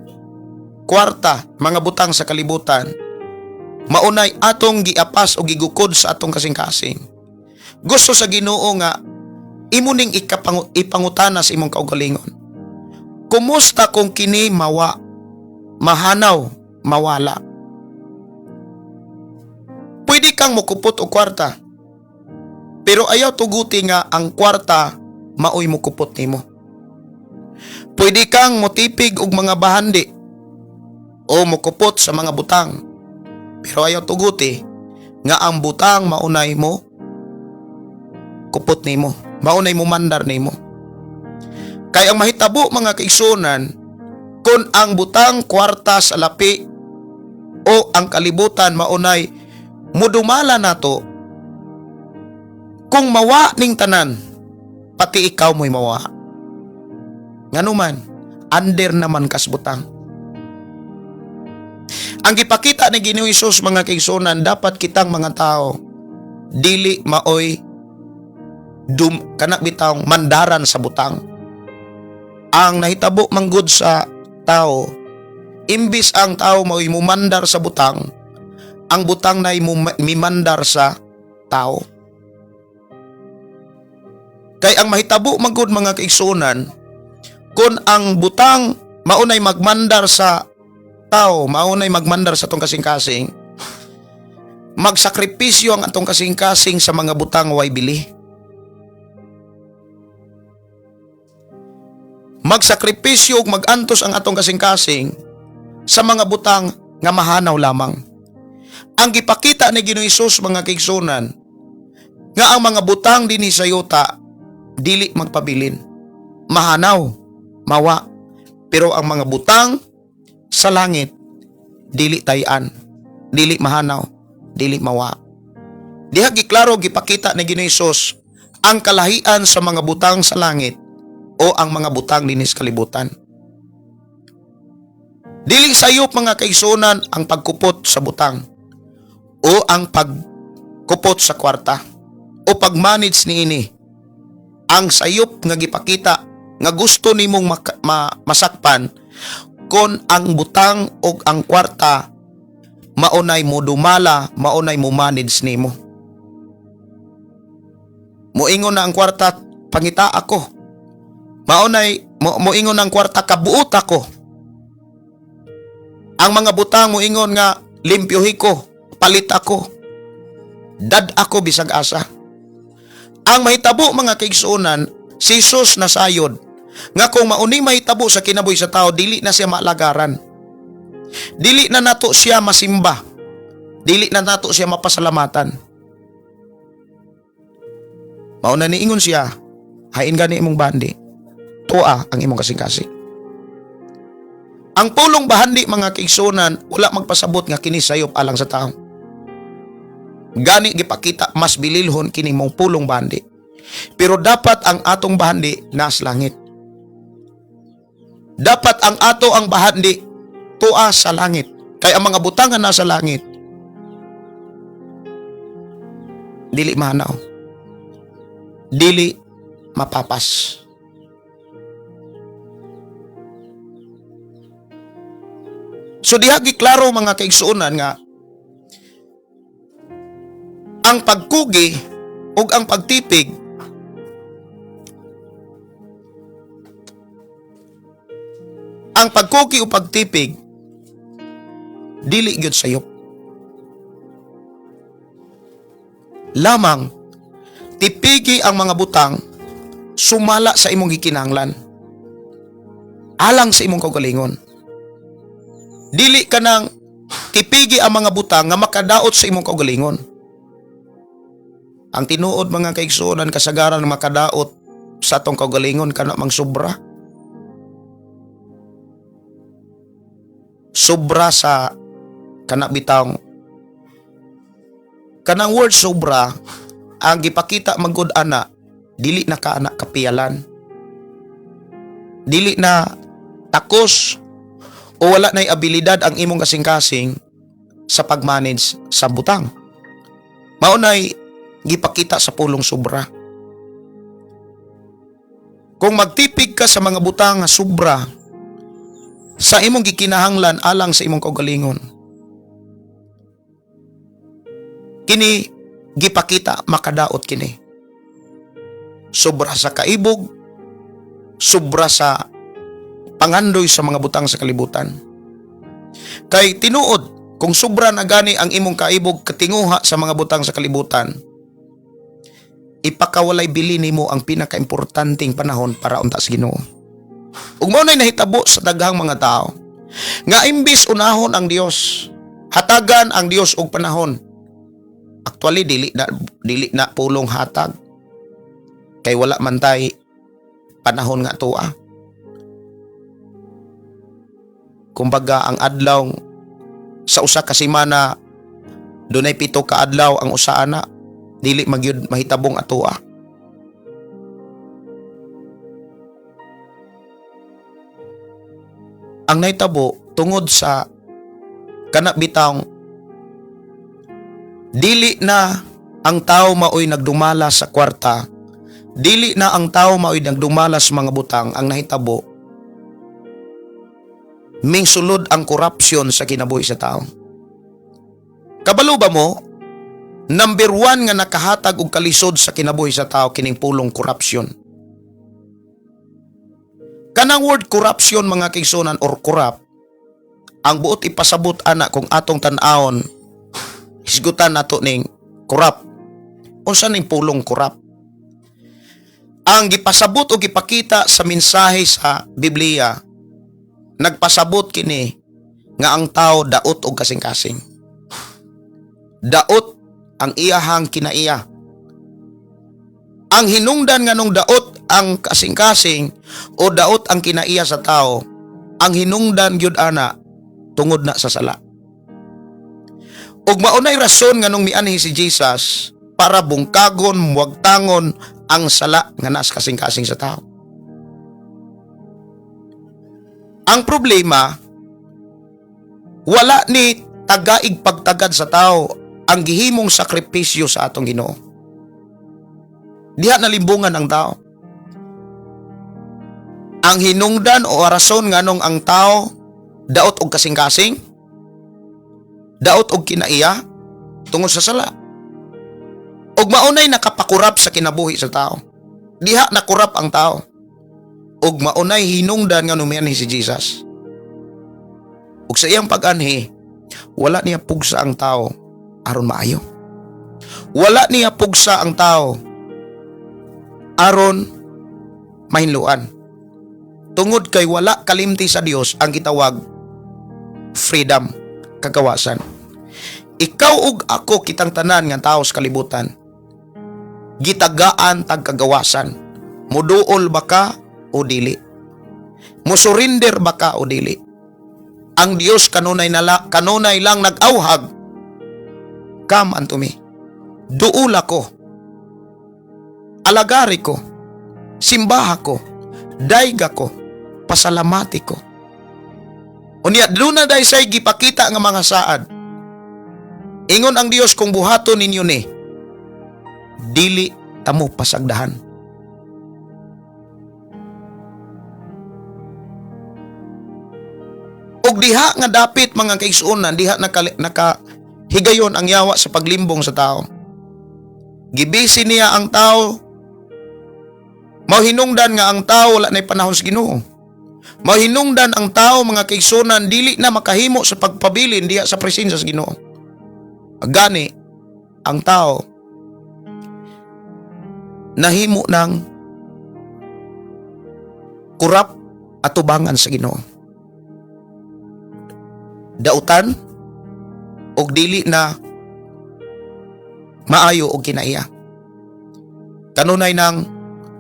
Speaker 3: kwarta, mga butang sa kalibutan, maunay atong giapas o gigukod sa atong kasing-kasing. Gusto sa Ginoo nga imo ning ipangutana sa imong kaugalingon. Kumusta kung kini mahanaw, mawala? Pwede kang mukupot o kwarta, pero ayaw tuguti nga ang kwarta maoy mukupot nimo. Pwede kang motipig og mga bahandi o mukupot sa mga butang, pero ayaw tuguti nga ang butang maunay mo kupot nimo, maunay mo mandar nimo. Kay ang mahitabo mga kaigsunan, kung ang butang kwarta sa lapi o ang kalibutan maunay mudumala nato, kung mawa ning tanan, pati ikaw mo'y mawa. Nganuman, under naman kas butang. Ang gipakita ni Ginoong Hesus mga kaigsunan, dapat kitang mga tao dili maoy kanabitang mandaran sa butang. Ang nahitabo manggod sa tao, imbis ang tao maoy mumandar sa butang, ang butang na mimandar sa tao. Kay ang mahitabo manggod mga kaigsunan, kung ang butang maunay magmandar sa tao, maunay magmandar sa atong kasing-kasing, magsakripisyo ang atong kasing-kasing sa mga butang way bili. Magsakripisyo ug magantos ang atong kasing-kasing sa mga butang nga mahanaw lamang. Ang gipakita ni Ginoong Hesus mga kaigsunan, nga ang mga butang dinhi sa yuta dili magpabilin, mahanaw, mawa, pero ang mga butang sa langit dili tayan, dili mahanaw, dili mawa. Diha giklaro gipakita ni Ginoong Hesus ang kalahian sa mga butang sa langit o ang mga butang dinis kalibutan. Dili sayop mga kaigsunan ang pagkupot sa butang o ang pagkupot sa kwarta o pagmanage niini. Ang sayop nga gipakita nga gusto nimong masakpan kon ang butang o ang kwarta maunay mo dumala, maunay mo manage nimo. Moingon na ang kwarta, pangita ako. Moingon ang kwarta, kabuot ako. Ang mga butang moingon nga, limpyuhi ko, palit ako, dad ako bisag asa. Ang mahitabo mga kaigsunan, si Jesus nasayod nga kung mauni mahitabo sa kinabuhi sa tao, dili na siya malagaran, dili na nato siya masimba, dili na nato siya mapasalamatan. Mauna niingon siya, hain gani imong bandi, tuwa ang imong kasing-kasing. Ang pulong bahandi mga kaigsunan, wala magpasabot nga kini sayop alang sa tao. Gani gipakita mas bililhon kini mong pulong bahandi. Pero dapat ang atong bahandi nas langit. Dapat ang ato ang bahandi tuwa sa langit. Kay ang mga butangan nasa langit, dili mahanaw, dili mapapas. So diha giklaro mga kaigsuonan nga ang pagkugi ug ang pagtipig o pagtipig dili gyud sayop. Lamang tipigi ang mga butang sumala sa imong gikinahanglan, alang sa imong kaugalingon. Dili ka nang tipigi ang mga butang nga makadaot sa imong kaugalingon. Ang tinuod mga kaigsuonan, kasagaran ng makadaot sa atong kaugalingon kana mang sobra. Sobra sa kanabitang kanang word sobra, ang gipakita magud ana, dili na ka anak kapiyalan, dili na takos o wala na'y abilidad ang imong kasing-kasing sa pagmanage sa butang. Maunay gipakita sa pulong sobra. Kung magtipig ka sa mga butang nga sobra sa imong gikinahanglan alang sa imong kaugalingon, kini gipakita makadaot kini. Sobra sa kaibog, sobra sa pangandoy sa mga butang sa kalibutan. Kay tinuod, kung sobra na gani ang imong kaibog katinguha sa mga butang sa kalibutan, ipakawalay bili nimo ang pinakaimportanteng panahon para unta sa Ginoo. Ug mao nay nahitabo sa daghang mga tao nga imbis unahon ang Dios, hatagan ang Dios og panahon. Actually dili na pulong hatag. Kay wala man tay panahon nga tuwa. Kumbaga ang adlaw sa usa ka semana dunay 7 ka adlaw ang usa ana, dili magyud mahitabong atoa. Ang nahitabo tungod sa kana bitang dili na ang tao maoy nagdumala sa kwarta, dili na ang tao maoy nagdumala sa mga butang. Ang nahitabo mingsulod ang korupsyon sa kinabuhi sa tao. Kabalo ba mo? Number 1 nga nakahatag og kalisod sa kinabuhi sa tao kining pulong korupsyon. Kanang word corruption mga kigsunan or corrupt, ang buot ipasabot ana kung atong tan-awon, hisgutan nato ning corrupt. Unsa ning pulong corrupt? Ang gipasabot o gipakita sa mensahe sa Biblia, nagpasabot kini nga ang tao daot og kasing-kasing. Daot ang iyahang kinaiya. Ang hinungdan nga nung daot ang kasing-kasing o daot ang kinaiya sa tao, ang hinungdan gyud ana tungod na sa sala. Ug maunay rason nga nung mianhi si Jesus para bungkagon, muwagtangon ang sala nga nas kasing-kasing sa tao. Ang problema, wala ni tagaig pagtagad sa tao ang gihimong sakripisyo sa atong Ginoo. Diha nalimbungan ang tao. Ang hinungdan o rason nganong ang tao daot og kasing-kasing, daot og kinaiya tungod sa sala. Og maunay nakapakurap sa kinabuhi sa tao. Diha nakurap ang tao. Og maunay hinungdan nga numianhi si Jesus. Ug sa iyang pag-anhi, wala niya pugsa ang tao aron maayo. Wala niya pugsa ang tao aron mahinluan. Tungod kay wala kalimti sa Dios ang gitawag freedom, kagawasan. Ikaw ug ako kitang tanan nga tawo sa kalibutan, gitagaan tag kagawasan. Muduol ba ka o dili? Musurinder ba ka o dili? Ang Dios kanunay lang nag-awhag, come unto me. Duula ko, alagari ko, simbaha ko, dayga ko, pasalamati ko. Unya duna day say gipakita nga mga saad. Ingon ang Dios kung buhaton ninyo ni, dili tamo pasagdahan. Og diha nga dapit mga kaigsuonan, diha nakahigayon ang yawa sa paglimbong sa tao. Gibisi niya ang tao, mauhinungdan nga ang tao wala na'y panahon sa Ginoo. Mauhinungdan ang tao mga kaigsuonan dili na makahimo sa pagpabilin diha sa presensya sa Ginoo. Gani ang tao nahimo ng kurap at tubangan sa Ginoo. Dautan og dili na maayo og kinaiya. Kanunay nang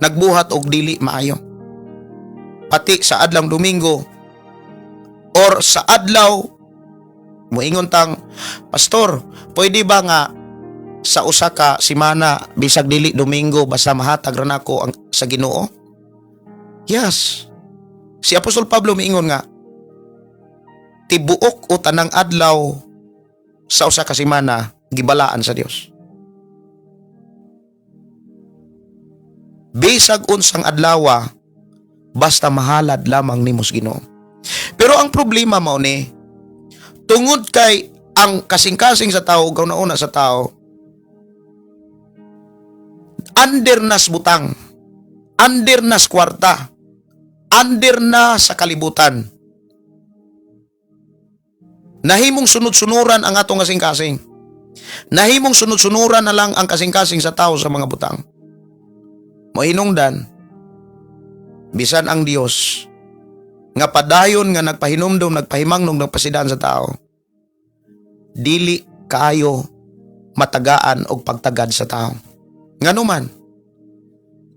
Speaker 3: nagbuhat og dili maayo. Pati sa adlaw Domingo or sa adlaw moingon tang, pastor, pwede ba nga sa usa ka semana bisag dili Domingo basta mahatag ra nako ang sa Ginoo? Yes. Si Apostol Pablo miingon nga, tibuok o tanang adlaw sa usa ka semana gibalaan sa Dios. Bisag unsang adlaw basta mahalad lamang nimo sa Ginoo. Pero ang problema mao ni tungod kay ang kasing-kasing sa tao ug una sa tao under nas butang, under nas kwarta, under na sa kalibutan. Nahimong sunod-sunuran ang atong kasing-kasing. Nahimong sunod-sunuran na lang ang kasing-kasing sa tao sa mga butang. Mahinungdan, bisan ang Dios nga padayon nga nagpahinumdom, nagpahimangnog, nagpasidaan sa tao, dili kaayo matagaan og pagtagad sa tao. Nganuman,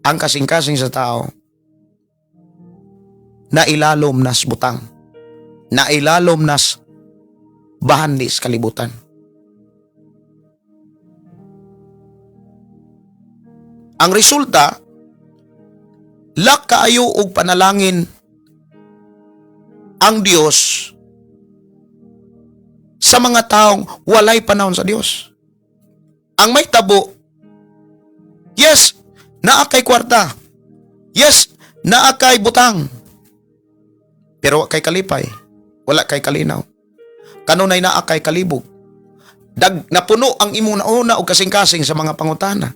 Speaker 3: ang kasing-kasing sa tao nailalom nas butang, nailalom nas bahandi sa kalibutan. Ang resulta, lak kaayo og panalangin ang Dios sa mga taong walay panahon sa Dios. Ang may tabo, yes, naa kay kwarta. Yes, naa kay butang. Pero kay kalipay, wala kay kalinaw. Kanunay naa kay kalibog. Napuno ang imong nauna o kasing-kasing sa mga pangutana.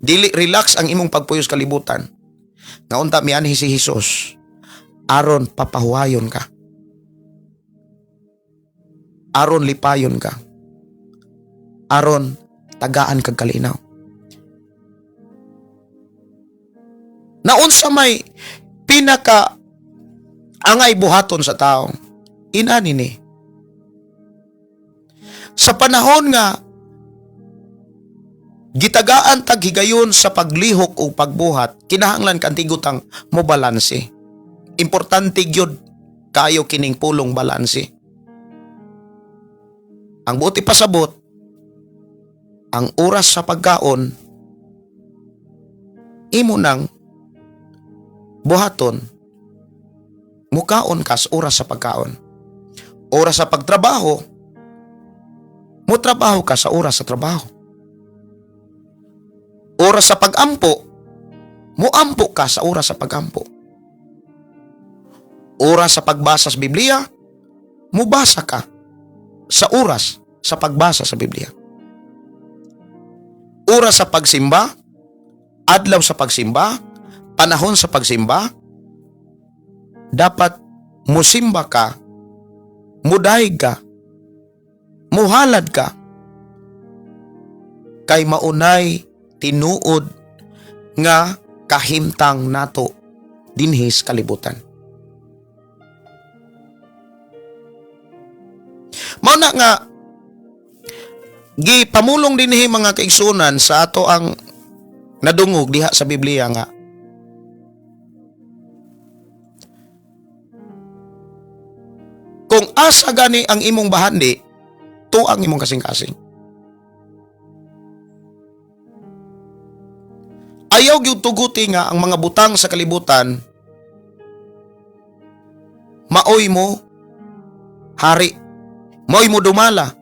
Speaker 3: Dili relax ang imong pagpuyos kalibutan. Nga unta mianhi si Hesus, aron papahuwayon ka. Aron lipayon ka. Aron tagaan kag kalinaw. Naunsa may pinaka angay buhaton sa tao, inani ni. Sa panahon nga gitagaan tag higayon sa paglihok o pagbuhat, kinahanglan kantigutang mo balanse. Importante gyud kayo kining pulong balanse. Ang buti pasabot, ang oras sa pagkaon, imo nang buhaton, mukaon ka sa oras sa pagkaon. Oras sa pagtrabaho, mutrabaho ka sa oras sa trabaho. Oras sa pagampo, muampo ka sa oras sa pagampo. Oras sa pagbasa sa Biblia, mubasa ka sa oras sa pagbasa sa Biblia. Oras sa pagsimba, adlaw sa pagsimba, panahon sa pagsimba, dapat musimba ka, mudaig ka, muhalad ka, kay maunay tinuod nga kahimtang nato dinhis kalibutan. Mao na nga gipamulong dinhi mga kaigsunan sa ato ang nadungog diha sa Biblia nga kung asa gani ang imong bahandi, to ang imong kasing-kasing. Ayaw gyud tuguti nga ang mga butang sa kalibutan maoy mo hari, maoy mo dumala,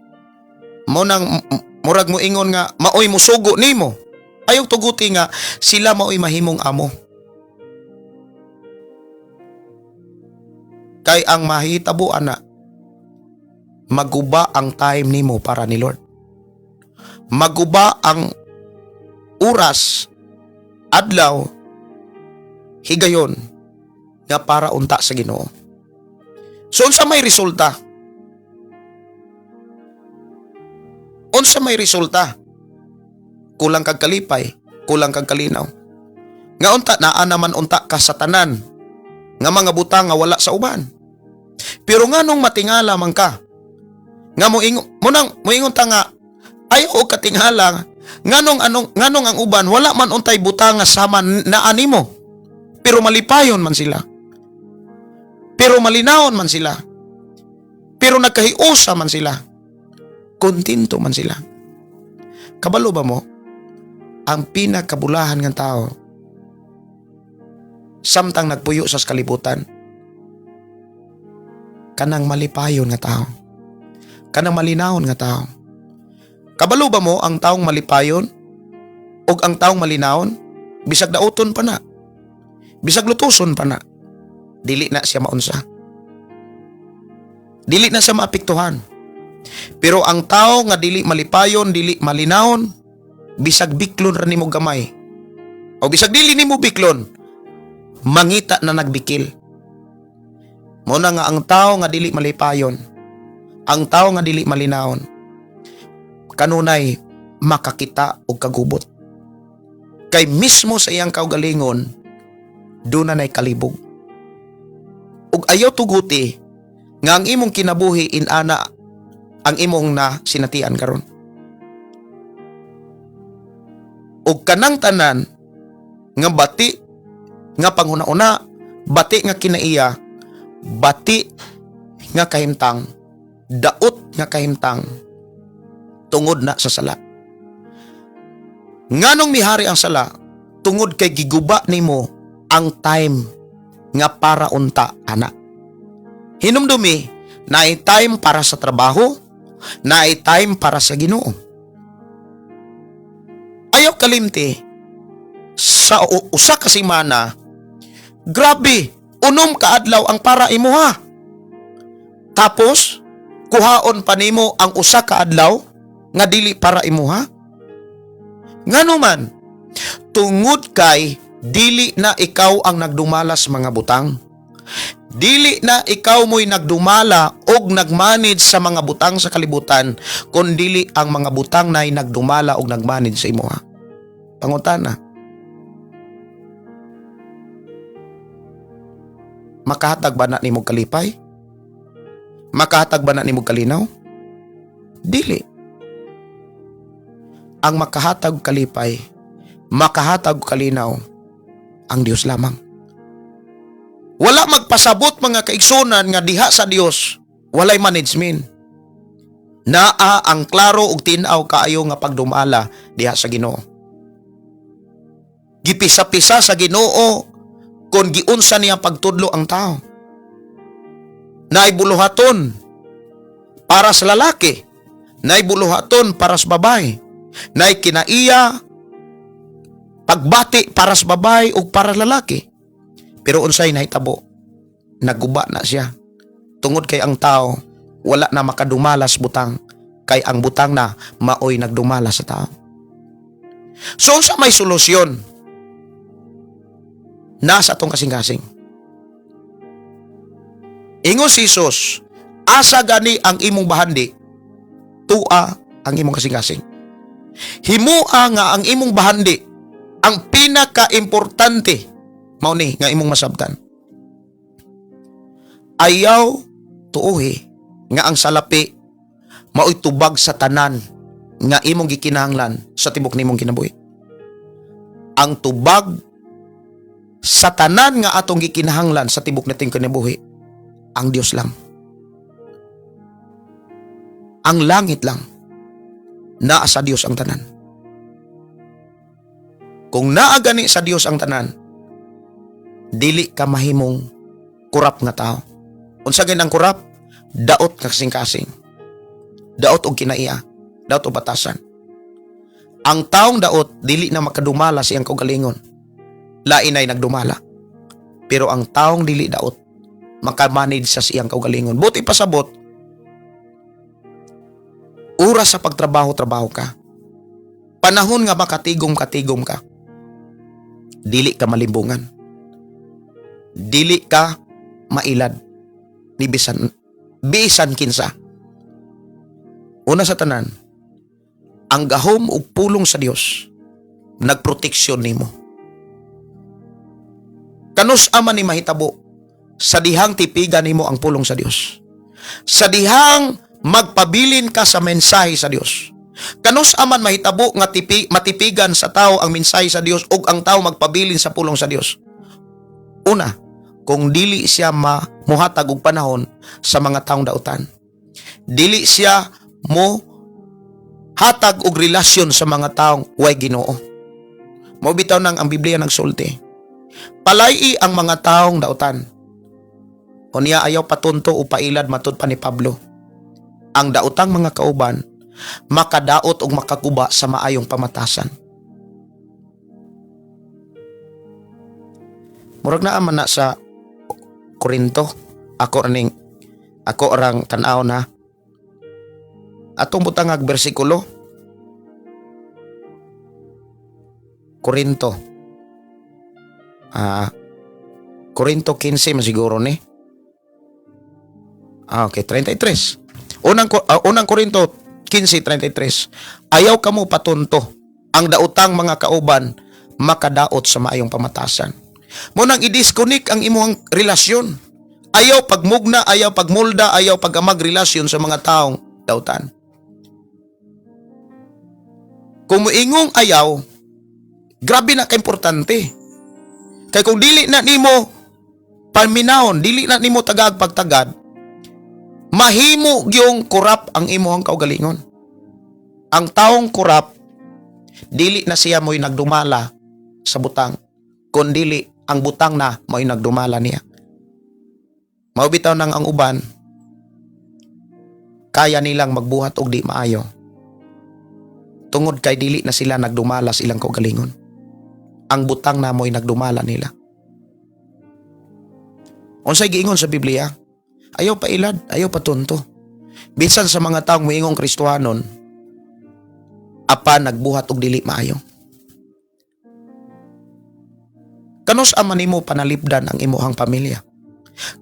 Speaker 3: mo nang murag mo ingon nga maoy mo sugo nimo. Ayaw tuguti nga sila maoy mahimong amo. Kay ang mahitabo ana, maguba ang time nimo para ni Lord. Maguba ang oras, adlaw, higayon nga para unta sa Ginoo. So unsa may resulta? Unsa may resulta? Kulang kag kalipay, kulang kag kalinaw. Nga unta naa naman unta ka sa tanan nga mga butang nga wala sa uban. Pero nganong matingala man ka? Nga moingon ta nga ayaw og katingala nganong ang uban wala man untay butang nga sama na animo. Pero malipayon man sila. Pero malinawon man sila. Pero nagkahiusa man sila. Kontento man sila. Kabalo ba mo? Ang pinakabulahan ng tao samtang nagpuyo sa kalibutan, kanang malipayon nga tao. kanang malinawon nga tao. Kabalo ba mo ang taong malipayon o ang taong malinawon? Bisag dauton pa na. Bisag lutuson pa na. Dili na siya maunsa. Dili na siya maapektuhan. Pero ang tao nga dili malipayon, dili malinawon, bisag biklon ra nimo gamay. O bisag dili nimo biklon, mangita na nagbikil. Muna nga ang tao nga dili malipayon, ang tao nga dili malinawon, kanunay makakita og kagubot. Kay mismo sa iyang kaugalingon, doon na nay kalibog. Ug ayaw tuguti nga ang imong kinabuhi inana ang imong na sinatian karon. Ug kanang tanan nga bati nga panghuna-una, bati nga kinaiya, bati nga kahimtang, daot nga kahimtang tungod na sa sala. Nganong mihari ang sala? Tungod kay giguba nimo ang time nga para unta ana. Hinumdumi, naay time para sa trabaho, naay time para sa Ginoo. Ayaw kalimti, sa usa ka semana, grabe, unom ka adlaw ang para imuha. Tapos, kuhaon pa nimo ang usa ka adlaw nga dili para imuha. Ngano man, tungod kay dili na ikaw ang nagdumala sa mga butang. Dili na ikaw mo'y nagdumala og nagmanage sa mga butang sa kalibutan, kundi ang mga butang na'y nagdumala og nagmanage sa imo. Pangutana, makahatag ba na nimo kalipay? Makahatag ba na nimo kalinaw? Dili. Ang makahatag kalipay, makahatag kalinaw, ang Dios lamang. Wala magpasabot mga kaigsunan nga diha sa Dios, walay management. Naa ang klaro ug tin-aw kaayo nga pagdumala diha sa Ginoo. Gipisa-pisa sa Ginoo kon giunsa niya pagtudlo ang tao. Naay buluhaton para sa lalaki, naay buluhaton para sa babae, naay kinaiya pagbati para sa babae ug para sa lalaki. Pero unsay nahitabo, naguba na siya. Tungod kay ang tao, wala na makadumalas butang, kay ang butang na maoy nagdumala sa tao. So unsa may solusyon? Nasa atong kasing-kasing. Ingon si Jesus, asa gani ang imong bahandi, tua ang imong kasing-kasing. Himua nga ang imong bahandi, ang pinaka-importante, mao ni nga imong masabtan. Ayaw tuohi nga ang salapi mao'y tubag sa tanan nga imong gikinahanglan sa tibok nimong kinabuhi. Ang tubag sa tanan nga atong gikinahanglan sa tibok nating kinabuhi, ang Dios lang. Ang langit lang. Naa sa Dios ang tanan. Kung naa gani sa Dios ang tanan, dili ka mahimong kurap nga tao. Unsa gid ang kurap? Daot nga kasing-kasing. Daot og kinaiya, daot og batasan. Ang taong daot dili na makadumala sa iyang kaugalingon. Lain ay nagdumala. Pero ang taong dili daot makamanage sa iyang kaugalingon. Buti pasabot, oras sa pagtrabaho ka. Panahon nga makatigom ka. Dili ka malimbungan. Dili ka mailad ni bisan kinsa. Una sa tanan, ang gahom ug pulong sa Dios nagproteksyon nimo. Kanus ama ni mahitabo sa dihang tipigan nimo ang pulong sa Dios. Sa dihang magpabilin ka sa mensahe sa Dios. Kanus aman mahitabo nga matipigan sa tao ang mensahe sa Dios ug ang tao magpabilin sa pulong sa Dios. Una, kung dili siya muhatag og panahon sa mga taong dautan. Dili siya mo hatag og relasyon sa mga taong way Ginoo. Mao bitaw nang ang Biblia nagsulti. Palay ang mga taong dautan. Unya ayaw patunto o pailad matud pa ni Pablo. ang daotang mga kauban makadaot og makaguba sa maayong pamatasan. Murag na man na sa Korinto, ako rang tan-aw na atong butangag bersikulo. Korinto. Korinto 15 masiguro ni. Okay, 33. Unang Korinto 15:33. Ayaw kamo patunto ang daotang mga kauban makadaot sa maayong pamatasan. Munang i-disconnect ang imong relasyon. Ayaw pagmugna, ayaw pagmulda, ayaw pagamag relasyon sa mga taong dautan. Kung moingong ayaw, grabe na ka-importante. Kaya kung dili na nimo paminahon, dili na nimo tagag pagtagad, mahimo gyung kurap ang imuhang kaugalingon. Ang taong kurap, dili na siya mo'y nagdumala sa butang, kundili ang butang na mo'y nagdumala niya. Maubitaw nang ang uban, kaya nilang magbuhat og di maayo. Tungod kay dili na sila nagdumala sa ilang kaugalingon. Ang butang na mo'y nagdumala nila. Unsay giingon sa Biblia? Ayaw pailad, ayaw patunto. Bisan sa mga taong moingong Kristohanon, apa nagbuhat og dili maayo. Kanus aman nimo panalipdan ang imuhang pamilya?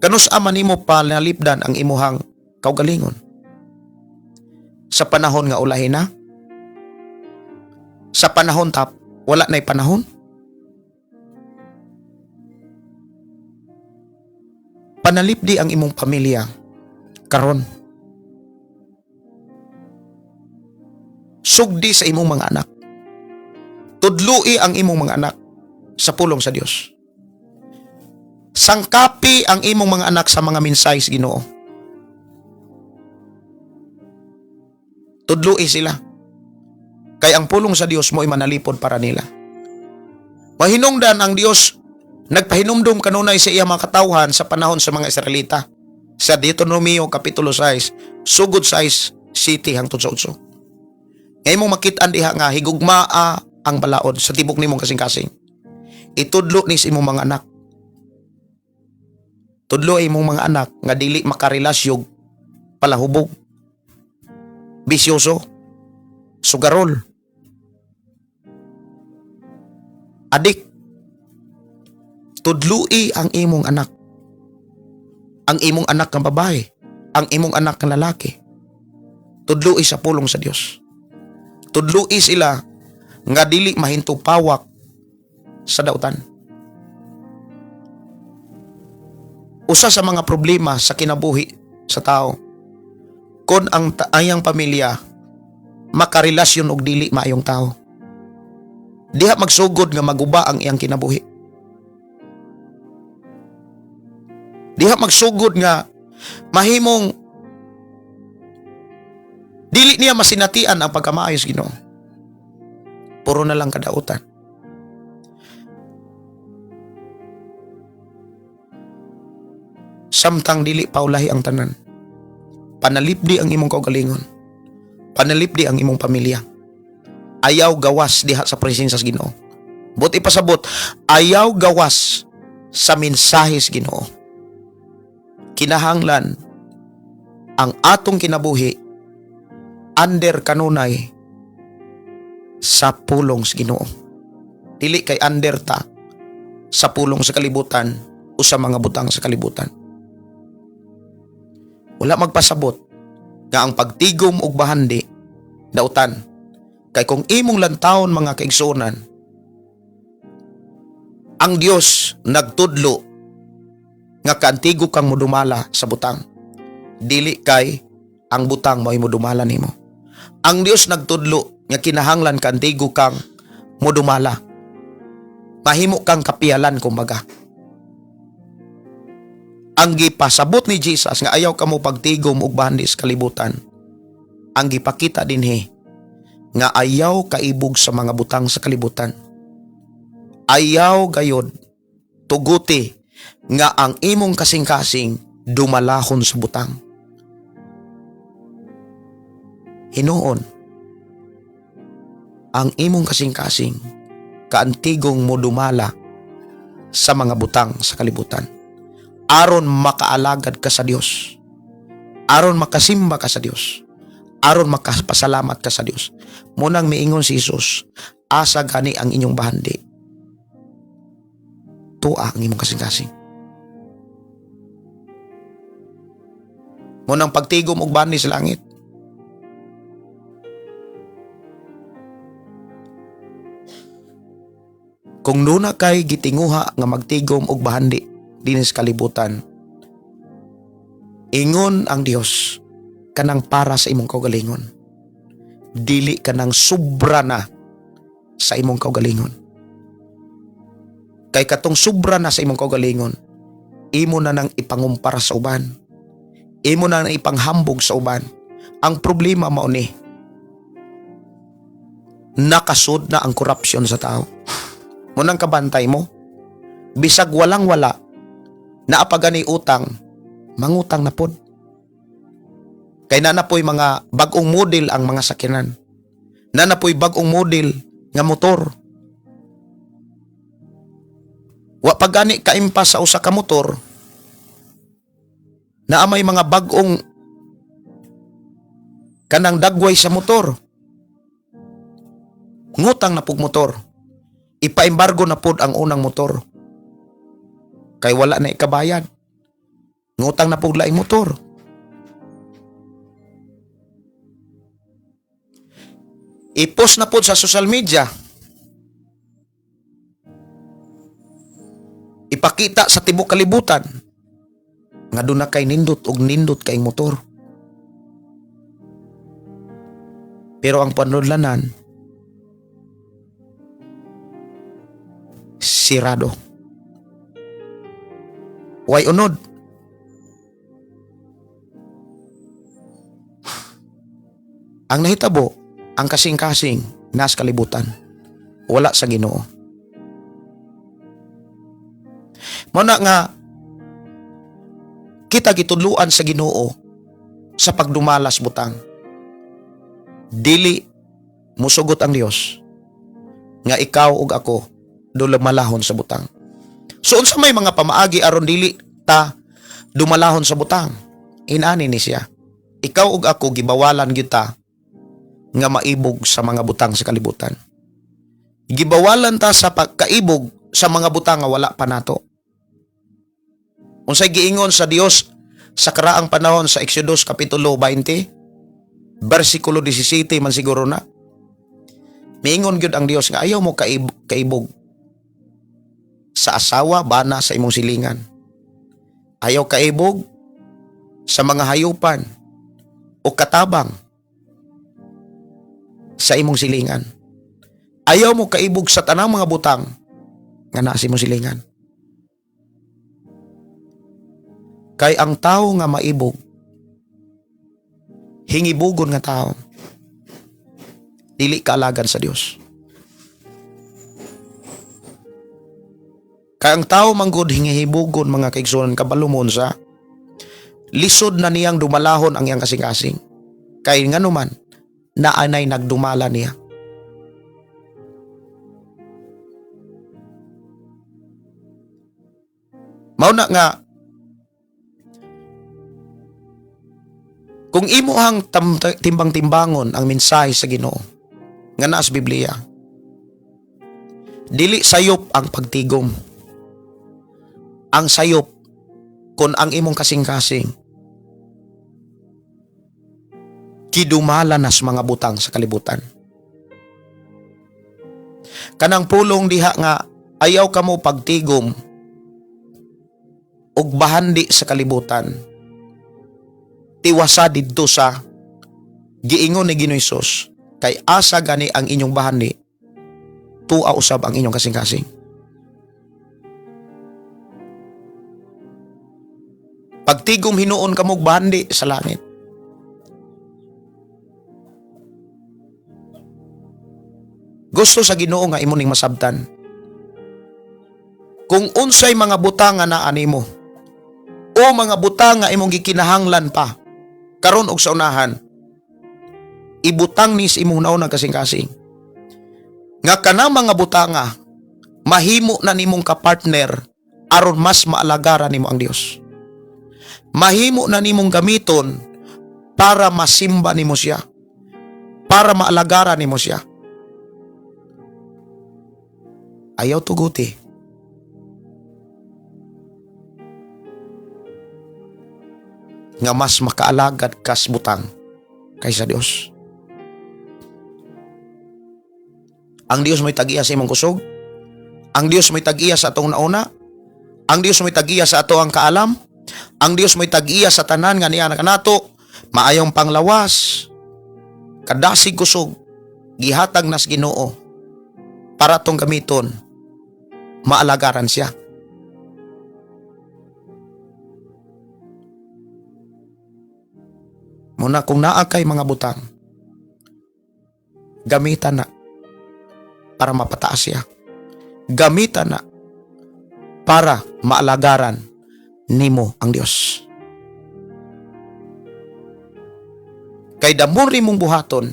Speaker 3: Kanus aman nimo panalipdan ang imuhang kaugalingon? Sa panahon nga ulahin na? Sa panahon tap, wala na'y panahon? Panalipdi ang imong pamilya karon. Sugdi sa imong mga anak. Tudlui ang imong mga anak sa pulong sa Dios. Sangkapi ang imong mga anak sa mga mensahe sa Ginoo. Tudlui sila. Kay ang pulong sa Dios mo'y manalipod para nila. Mahinungdan ang Dios, nagpahinumdum kanunay sa iya mga katawhan sa panahon sa mga Israelita. Sa Deuteronomio Kapitulo 6, sugod 6, city hangtod sa 8. Ngayon mong makitaan diha nga higugmaa ang balaod sa tibok nimong kasing-kasing. Itudlo ni sa imong mga anak. Tudlo imong mga anak nga dili makarelasyon palahubog, bisyoso, sugarol, adik. Tudlui ang imong anak. Ang imong anak ng babae, ang imong anak ng lalaki. Tudlui sa pulong sa Dios. Tudlui sila nga dili mahinto pawak sa dautan. Usa sa mga problema sa kinabuhi sa tao, kung ang ayang pamilya makarelasyon og dili maayong tao, diha magsugod nga maguba ang iyang kinabuhi. Diha magsugod nga mahimong dili niya masinatian ang pagkamaayos Ginoo. Puro na lang kadautan. Samtang dili paulahi ang tanan. Panalipdi ang imong kaugalingon. Panalipdi ang imong pamilya. Ayaw gawas diha sa presensya sa Ginoo. Buti pasabot, ayaw gawas sa mensahe sa Ginoo. Kinahanglan ang atong kinabuhi under kanunay sa pulong sa Ginoo. Dili kay under ta sa pulong sa kalibutan o sa mga butang sa kalibutan. Wala magpasabot nga ang pagtigom og bahandi dautan. Kay kung imong lantawon mga kaigsuonan, ang Dios nagtudlo nga kaantigo kang modumala sa butang. Dili kay ang butang mo'y modumala nimo. Ang Dios nagtudlo nga kinahanglan kaantigo kang modumala. Mahimo kang kapiyalan kumbaga. Ang gipasabot ni Jesus nga ayaw kamo pagtigom og bahandi sa kalibutan. Ang gipakita dinhi nga ayaw kaibog sa mga butang sa kalibutan. Ayaw gayod tuguti nga ang imong kasing-kasing dumalahon sa butang. hinuon ang imong kasing-kasing kaantigong mo dumala sa mga butang sa kalibutan aron makaalagad ka sa Dios, aron makasimba ka sa Dios, aron makapasalamat ka sa Dios. Munang miingon si Jesus, asa gani ang inyong bahandi, tuwa ang imong kasing-kasing. Munang pagtigom og bani sa langit, kung nuna kay gitinguha nga magtigom og bahandi dinhi sa kalibutan, ingon ang Dios kanang para sa imong kaugalingon, dili kanang sobra na sa imong kaugalingon. Kay katong sobra na sa imong kaugalingon, imo na nang ipangumpara sa uban, imo na nang ipanghambog sa uban. Ang problema mao ni nakasud na ang korupsyon sa tao. Munang kabantay mo, bisag walang-wala, naapagani utang, mangutang na pod. Kay nanapoy mga bagong model ang mga sakyanan. Nanapoy bagong model nga motor. Wa pagani kaimpas sa usa ka motor, na may mga bagong kanang dagway sa motor. Ngutang na pug motor. Ipa-embargo na pod ang unang motor. Kay wala na ikabayad. Ngutang na pug laing motor. I-post na pod sa social media. Ipakita sa tibok kalibutan nga doon na kay nindot og nindot kay motor. Pero ang panudlanan, sirado. Way unod. Ang nahitabo, ang kasing-kasing nas kalibutan, wala sa Ginoo. Muna nga kita gitudluan sa Ginoo sa pagdumalas butang. Dili musugot ang Dios nga ikaw ug ako dumalahon sa butang. So unsa may mga pamaagi aron dili ta dumalahon sa butang? Inani ni siya. Ikaw ug ako gibawalan gyud ta nga maibog sa mga butang sa kalibutan. Gibawalan ta sa pagkaibog sa mga butang nga wala pa nato. Unsay giingon sa Dios sa karaang panahon sa Exodus kapitulo 20, versikulo 17 man siguro na. Miingon gyud ang Dios nga ayaw mo kaibog sa asawa bana sa imong silingan. Ayaw kaibog sa mga hayupan o katabang sa imong silingan. Ayaw mo kaibog sa tanang mga butang nga naa sa imong silingan. Kay ang tao nga maibog, hingibugon nga tao, dili kaalagan sa Dios. Kay ang tao manggod hingihibugon mga kaigsunan kabalumon sa lisod na niyang dumalahon ang iyang kasing-kasing. Kay nganuman naanay nagdumala niya. Mao na nga kung imuhang timbang-timbangon ang mensahe sa Ginoo nga naa sa Biblia, dili sayop ang pagtigom. Ang sayop kung ang imong kasing-kasing kidumala na sa mga butang sa kalibutan. Kanang pulong diha nga ayaw ka mo pagtigom og bahandi sa kalibutan. Tiwasa didto sa giingon ni Ginoong Hesus, kay asa gani ang inyong bahandi, tuwa usab ang inyong kasing-kasing. Pagtigom hinuon ka mog bahandi sa langit. Gusto sa Ginoo nga imo ning masabtan. Kung unsay mga butang nga naa nimo o mga butang nga imong gikinahanglan pa karon og sa unahan, ibutang ni sa imong nauna kasing-kasing. Nga kana mga butanga, mahimo na nimong kapartner aron mas maalagaran nimo ang Dios. Mahimo na nimong gamiton para masimba nimo siya, para maalagaran nimo siya. Ayaw tuguti. Nga mas makaalagad kas butang kaysa Dios. Ang Dios may tag-iya sa imong kusog. Ang Dios may tag-iya sa atong nauna. Ang Dios may tag-iya sa ato ang kaalam. Ang Dios may tag-iya sa tanan nga niya kanato. Maayong panglawas. Kadasig kusog. Gihatag nas Ginoo para tong gamiton. Maalagaran siya. Muna kung naa kay mga butang, gamitan na para mapataas siya. Gamitan na para maalagaran nimo ang Dios. Kay damor nimong buhaton,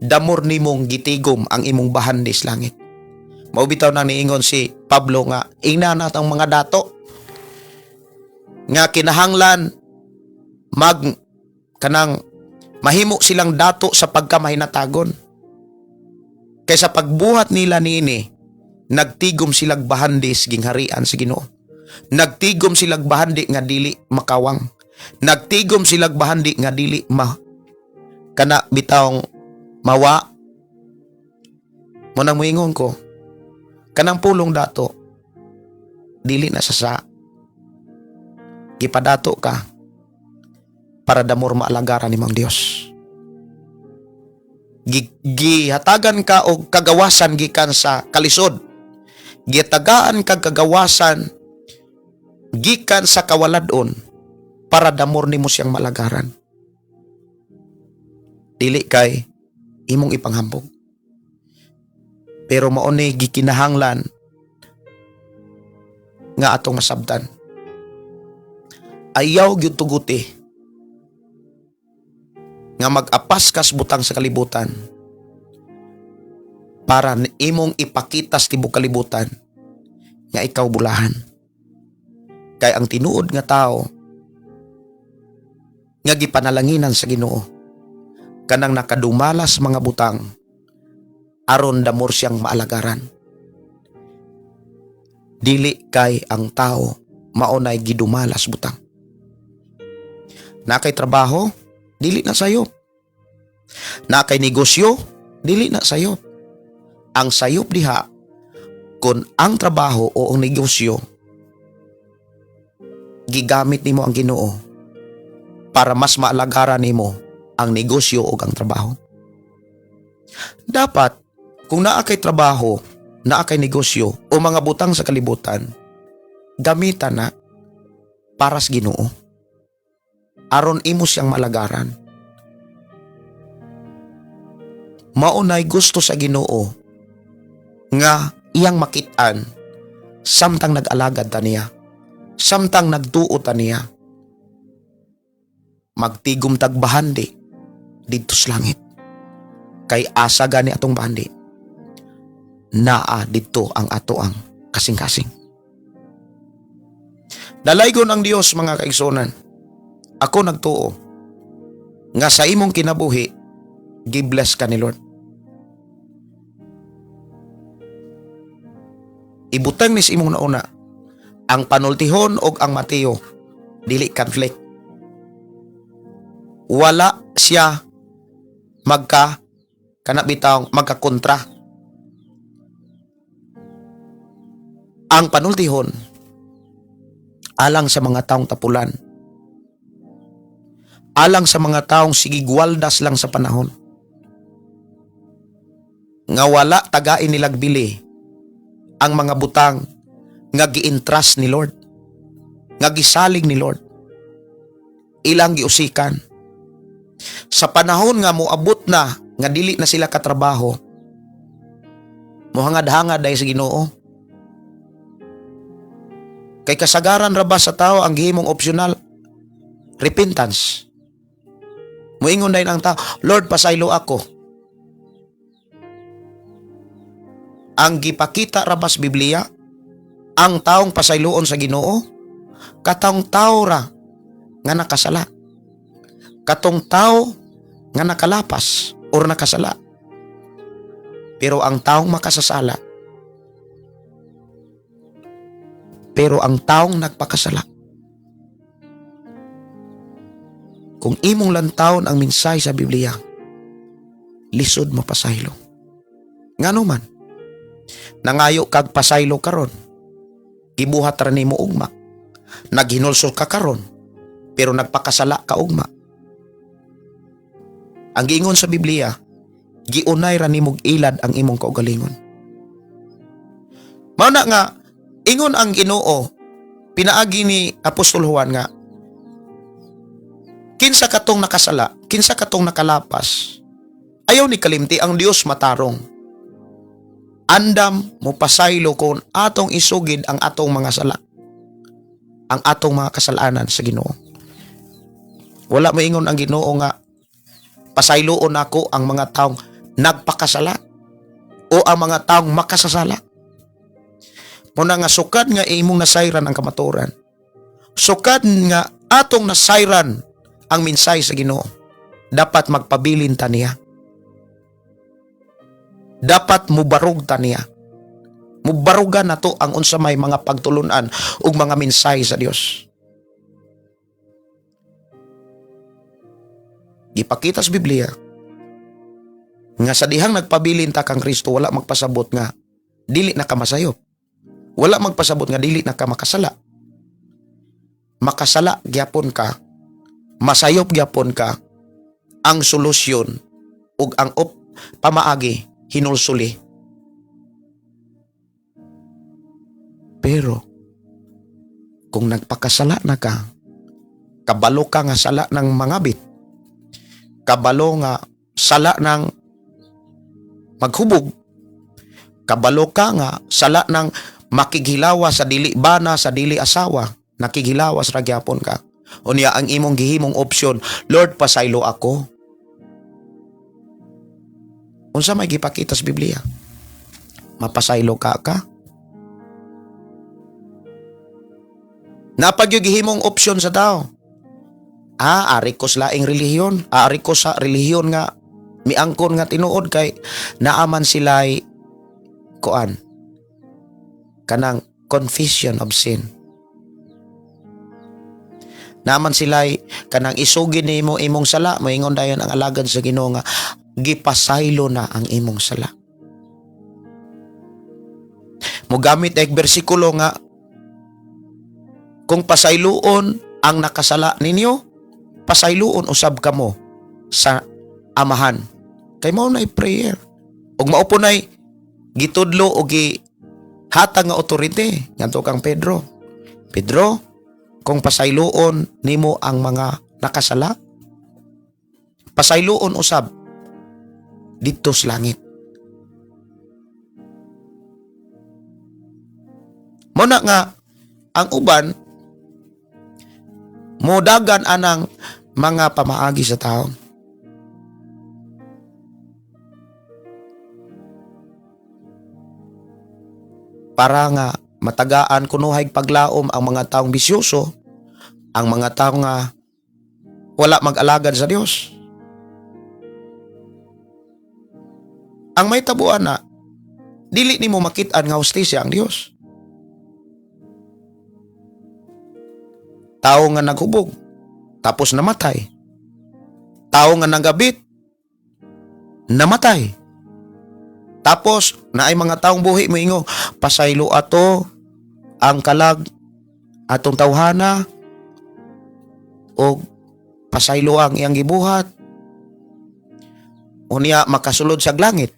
Speaker 3: damor nimong gitigom ang imong bahandis langit. Maubitaw nang niingon si Pablo nga, ingna natang mga dato nga kinahanglan kanang mahimo silang dato sa pagkamahinatagon. Kaysa pagbuhat nila niini, nagtigom silang bahandis gingharian sa Ginoo. Nagtigom silang bahandi nga dili makawang. Nagtigom silang bahandi nga dili kana bitawng mawa. Munang moingon ko, kanang pulong dato dili na sa gipadato ka para damor maalagaran nimong Dios. Gihatagan ka og kagawasan gikan sa kalisod. Gihatagaan kag kagawasan gikan sa kawaladon para damor nimo siyang malagaran. Dili kay imong ipanghambog. Pero mao ni gikinahanglan nga atong masabtan. Ayaw gyud tuguti nga mag-apas kas butang sa kalibutan para imong ipakita sa tibok kalibutan nga ikaw bulahan. Kay ang tinuod nga tao nga gipanalanginan sa Ginoo kanang nakadumalas mga butang aron damor siyang maalagaran. Dili kay ang tao maunay gidumalas butang. Na kay trabaho, dili na sayop. Na kay negosyo, dili na sayop. Ang sayop diha kung ang trabaho o ang negosyo gigamit nimo ang Ginoo para mas maalagaran nimo ang negosyo o ang trabaho. Dapat kung naa kay trabaho, naa kay negosyo o mga butang sa kalibutan, gamitan na para sa Ginoo aron imo siyang malagaran. Maunay gusto sa Ginoo nga iyang makitaan samtang nag-alagad ta niya, samtang nagtuo ta niya. Magtigom tag bahandi didto sa langit. Kay asa gani atong bahandi, naa didto ang ato ang kasing-kasing. Dalaygon ang Dios mga kaigsonan. Ako nagtuo nga sa imong kinabuhi gi-bless ka ni Lord. Ibutang ni sa imong nauna ang panultihon og ang Mateo, dili conflict. Wala siya magkakontra. Ang panultihon alang sa mga taong tapulan, alang sa mga taong sigigwaldas lang sa panahon, nga wala tagain nilagbili ang mga butang nga gi-entrust ni Lord, nga gisalig ni Lord, ilang giusikan. Sa panahon nga moabot na nga dili na sila katrabaho, mohangad-hangad dahil sa Ginoo. Kay kasagaran ra ba sa tao ang gihimong optional repentance. Moingon dahil ang tao, Lord, pasaylo ako. Ang gipakita rabas Biblia, ang taong pasayloon sa Ginoo, katong tao ra nga nakasala. Katong tao nga nakalapas or nakasala. Pero ang taong makasasala, pero ang taong nagpakasala, kung imong lantawon ang minsay sa Biblia, lisod mo pasaylo. Ngano man, nangayo kag pasaylo karon, gibuhat ra nimo ugma, naghinulsol ka karon, pero nagpakasala ka ugma. Ang giingon sa Biblia, giunay ra nimog ilad ang imong kaugalingon. Mao na nga, ingon ang Ginoo, pinaagi ni Apostol Juan nga, kinsa katong nakasala, kinsa katong nakalapas, ayaw ni kalimti ang Dios matarong. Andam mo pasaylo kung atong isugid ang atong mga sala, ang atong mga kasalanan sa Ginoo. Wala mo ingon ang Ginoo nga, pasayloon ako ang mga taong nagpakasala o ang mga taong makasasala. Muna nga sukad nga imong nasayran ang kamaturan. Sukad nga atong nasayran ang minsay sa Ginoo. Dapat magpabilin ta niya. Dapat mubarog ta niya. Mubarugan na to ang unsa may mga pagtulunan ug mga minsay sa Dios. Gipakita sa Biblia nga sa dihang nagpabilin ta kang Kristo, wala magpasabot nga dili na ka masayop. Wala magpasabot nga dili na ka makasala. Makasala gyapon ka, masayop gyapon ka, ang solusyon ug ang pamaagi hinulsuli. Pero kung nagpakasala na ka, kabalo ka nga sala ng mangabit, kabalo nga sala ng maghubog, kabalo ka nga sala ng makighilawa sa dili bana, sa dili asawa, nakighilawas ra gyapon ka. Unya ang imong gihimong opsyon, Lord, pasaylo ako. Unsa may gipakita sa Biblia? Mapasaylo ka. Napag yung gihimong opsyon sa tao. Ari ko sa laing relihiyon. Ari ko sa relihiyon nga miangkon nga tinuod kay naaman sila'y kuan kanang confession of sin. Naman sila'y kanang isugin nimo imong sala, moingon dayon ang alagad sa Ginoo nga gipasaylo na ang imong sala. Mogamit ang bersikulo nga kung pasayloon ang nakasala ninyo, pasayloon usab kamo sa Amahan. Kay mao na prayer. Ug maupo nay gitudlo o hatag nga otorite ngadto kang Pedro. Pedro, kung pasayloon nimo ang mga nakasala, pasayloon usab dito sa langit. Muna nga ang uban modagan anang mga pamaagi sa tao. Para nga matagaan kunuhay paglaom ang mga taong bisyoso, ang mga taong nga wala mag-alagad sa Dios. Ang may tabuan na, dili nimo makit-an nga hustisya ang Dios. Tao nga naghubog, tapos namatay. Tao nga nagabit, namatay. Tapos, naay mga taong buhi mo ingo, pasaylo ato ang kalag atong tawhana o pasaylo ang iyang gibuhat. Unya makasulod sa langit.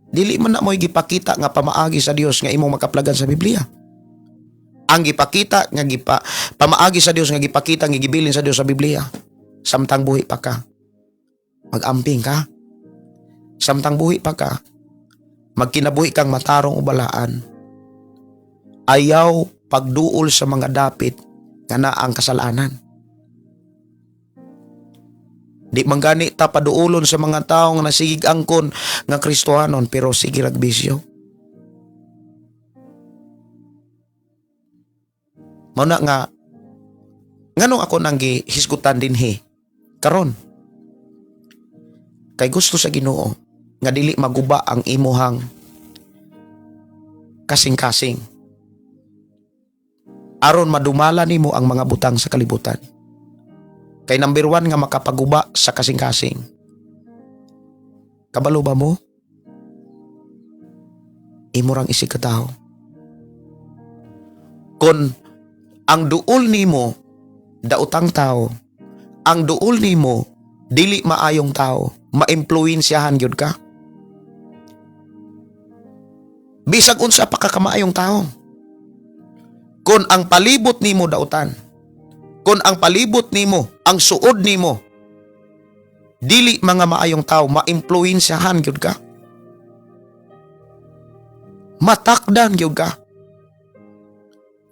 Speaker 3: Dili man na mo'y gipakita nga pamaagi sa Dios nga imong makaplagan sa Biblia. Ang gipakita nga pamaagi sa Dios nga gipakita nga gibilin sa Dios sa Biblia. Samtang buhi pa ka, mag-amping ka. Samtang buhi pa ka, magkinabuhi kang matarong ubalaan. Ayaw pagduol sa mga dapit nga na ang kasalanan. Di man gani ta paduulon sa mga taong nasigig angkon nga Kristohanon pero sige ragbisyo. Mauna nga nganong ako nang gihisgutan dinhi karon. Kay gusto sa Ginoo nga dili maguba ang imuhang kasing-kasing. Aron madumala nimo ang mga butang sa kalibutan. Kay number 1 nga makapaguba sa kasing-kasing. Kabalo ba mo? Imo rang isig ka tao. Kon ang duol nimo daotang tao, ang duol nimo dili maayong tao, maimpluwensyahan gyud ka. Bisag unsa pa ka kamaayong tao. Kon ang palibot nimo daotan, kon ang palibot nimo, ang suod nimo, dili mga maayong tao, maimpluwensyahan gyud ka. Matakdan gyud ka.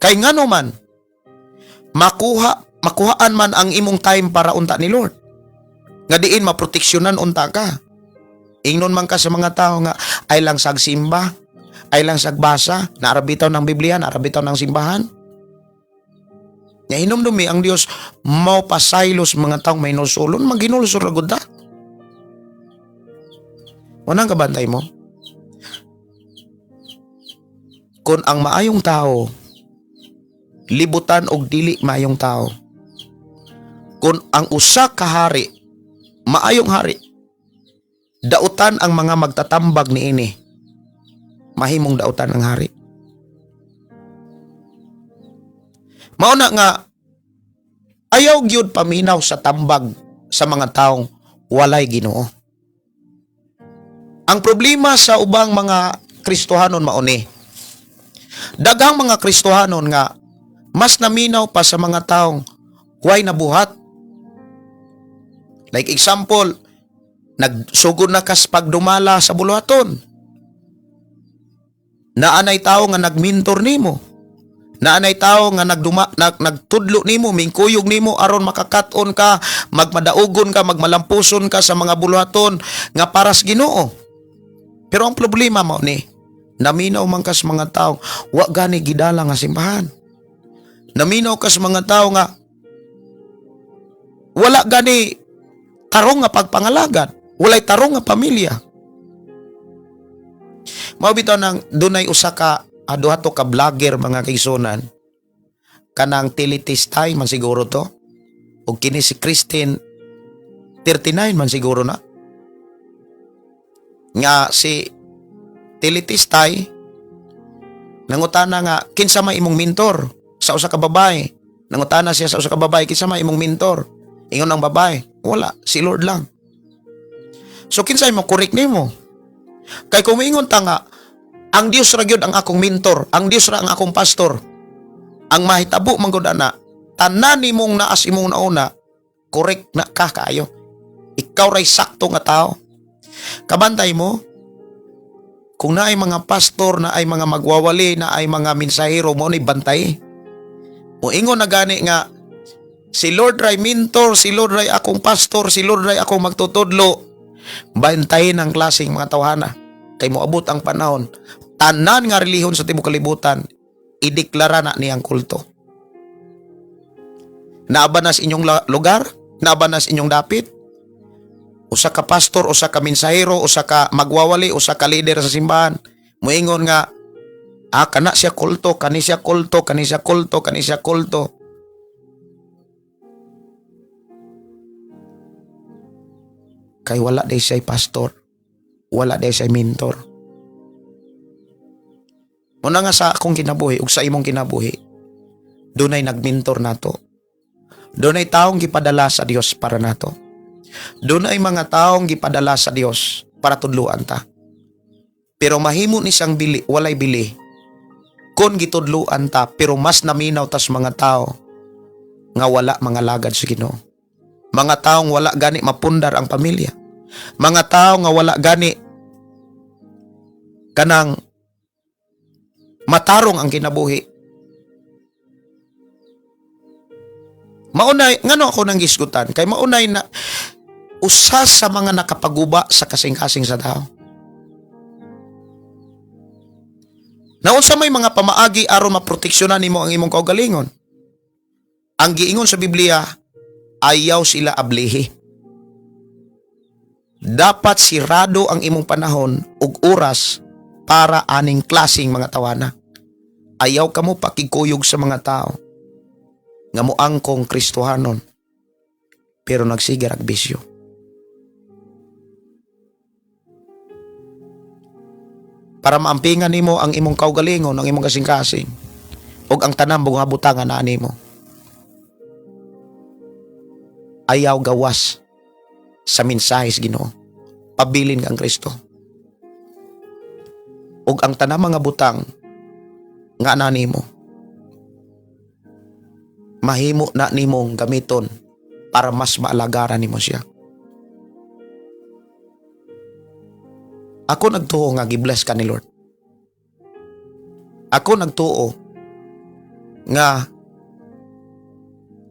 Speaker 3: Kay ngano man, makuhaan man ang imong time para unta ni Lord. Nga diin maproteksyonan unta ka. Ingnon man ka sa mga tao nga ay lang sagsimba, ay lang sagbasa, naarabitaw ng Biblia, naarabitaw ng simbahan. Nga hinumdumi ang Dios mao pasaylos mga taong may nusulon, maginulsor ragud ta. Unang kabantay mo? Kung ang maayong tao libutan og dili maayong tao, kung ang usa ka hari maayong hari, dautan ang mga magtatambag niini, mahimong dautan ang hari. Mauna nga ayaw gyud paminaw sa tambag sa mga taong walay Ginoo. Ang problema sa ubang mga Kristohanon mauni, daghang mga Kristohanon nga mas naminaw pa sa mga taong huway nabuhat. Like example, nagsugod na kas pagdumala sa buluhaton. Naanay tao nga nagmentor nimo. Naanay tao nga nagtudlo nimo, mingkuyog nimo aron makakaton ka, magmadaugon ka, magmalampuson ka sa mga buluhaton nga para sa Ginoo. Pero ang problema mo ni, naminaw man ka sa mga tao wa gani gidala nga simbahan. Naminaw ka sa mga tao nga wala gani tarong nga pagpangalagad, walay tarong nga pamilya. Mao bitaw nang dunay usa ka duha to ka vlogger mga kaigsunan, kanang Tilitistay man siguro to, ug kini si Christine 39 man siguro na. Nga si Tilitistay nangutana nga kinsa may imong mentor sa usa ka babae. Nangutana siya sa usa ka babae, kinsa may imong mentor? Ingon ang babae, wala, si Lord lang. So kinsa mo correct nimo? Kay kung ingon ta nga ang Dios ra gyud ang akong mentor, ang Dios ra ang akong pastor, ang mahitabo man gud ana, tanan nimong naas imong nauna, correct na ka kaayo. Ikaw ray sakto nga tao. Kabantay mo, kung naay mga pastor, na ay mga magwawali, na ay mga mensahero mo ni bantay. Moingon na gani nga si Lord ray mentor, si Lord ray akong pastor, si Lord ray akong magtutudlo. Bantayin ang klaseng mga tawhana. Kay moabot ang panahon, tanan nga relihon sa tibuok kalibutan ideklara na niyang kulto. Naabanas inyong lugar, naabanas inyong dapit. Usa ka pastor, usa ka mensahero, usa ka magwawali, usa ka leader sa simbahan, moingon nga kana siya kulto, kani siya kulto, kani siya kulto, kani siya kulto. Kay wala day siya pastor, wala day siya mentor. Muna nga sa akong kinabuhi ug sa imong kinabuhi, dunay nagmentor nato. Dunay taong gipadala sa Dios para nato. Dunay mga taong gipadala sa Dios para tudluan ta. Pero mahimo ni siyang bili, walay bili. Kon gitudluan ta, pero mas naminaw tas mga tao nga wala mga lagad sa Ginoo. Mga taong wala gani mapundar ang pamilya. Mga tao nga wala gani kanang matarong ang kinabuhi. Maunay, ngano ako nang gisgutan? Kay maunay na usa sa mga nakapaguba sa kasing-kasing sa tao. Naunsa may mga pamaagi aron maproteksyonan nimo ang imong kaugalingon. Ang giingon sa Biblia, ayaw sila ablihi. Dapat sirado ang imong panahon ug oras para aning klaseng mga tawana. Ayaw kamo pakigkuyog sa mga tao nga moangkong Kristohanon pero nagsigar og bisyo. Para maampingan nimo ang imong kaugalingon, ang imong kasing-kasing ug ang tanang mga butangan na nimo. Ayaw gawas sa mensahe sa Ginoo. Pabilin kang Kristo. Ug ang tanang mga butang nga na nimo, mahimo na nimong gamiton para mas maalagaran nimo siya. Ako nagtuo nga gibless ka ni Lord. Ako nagtuo nga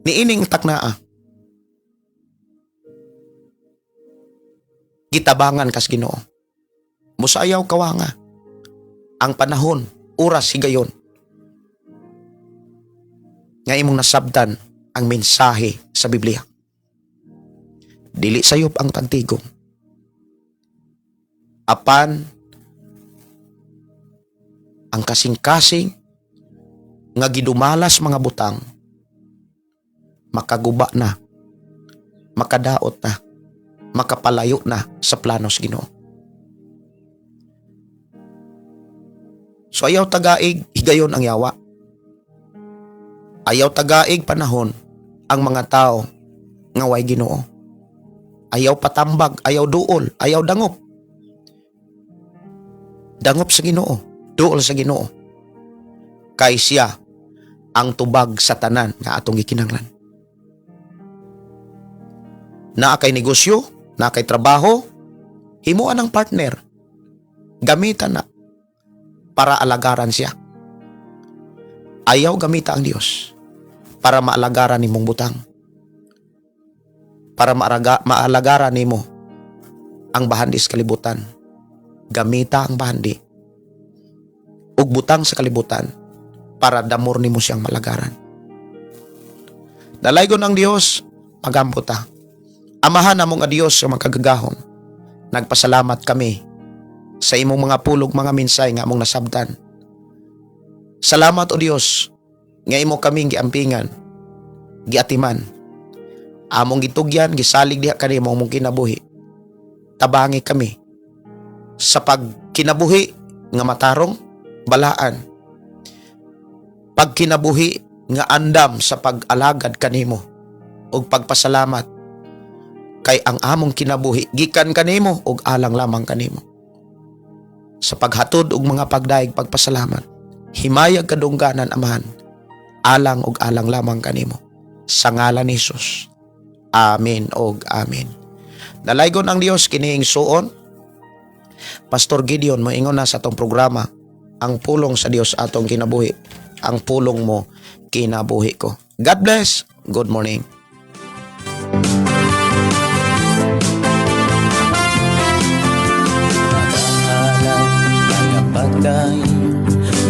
Speaker 3: niining taknaa gitabangan kas Ginoo. Musayaw kawa nga ang panahon, oras higayon nga imong nasabtan ang mensahe sa Biblia. Dili sayop ang pagtigom. Apan ang kasing-kasing nga gidumalas mga butang makaguba na, makadaot na, makapalayo na sa planos Ginoo. So ayaw tagaig higayon ang yawa. Ayaw tagaig panahon ang mga tao nga way Ginoo. Ayaw patambag, ayaw duol, ayaw dangop. Dangop sa Ginoo, duol sa Ginoo. Kay siya ang tubag sa tanan nga atong gikinahanglan. Naa kay negosyo, naa kay trabaho, himuan ang partner. Gamitan na para alagaran siya. Ayaw gamita ang Dios para maalagaran nimong butang. Para maalagaran nimo ang bahandi sa kalibutan. Gamita ang bahandi ug butang sa kalibutan para damor nimo siyang malagaran. Dalaygon ang Dios, magampo ta. Amahan namong nga Dios sa mga kagagahom. Nagpasalamat kami sa imong mga pulog mga minsay nga among nasabtan. Salamat o Dios nga imo kaming giampingan, giatiman. Among gitugyan, gisalig diha kanimo among kinabuhi. Tabangi kami sa pagkinabuhi nga matarong, balaan. Pagkinabuhi nga andam sa pag-alagad kanimo ug pagpasalamat kay ang among kinabuhi gikan kanimo ug alang lamang kanimo. Sa paghatod og mga pagdaig pagpasalamat, himayag kadungganan Amahan, alang ug alang lamang kanimo. Sa ngalan ni Hesus. Amen ug amen. Dalaygon ang Dios kiniing suon. Pastor Gideon moingon na sa atong programa, ang pulong sa Dios atong kinabuhi, ang pulong mo kinabuhi ko. God bless. Good morning.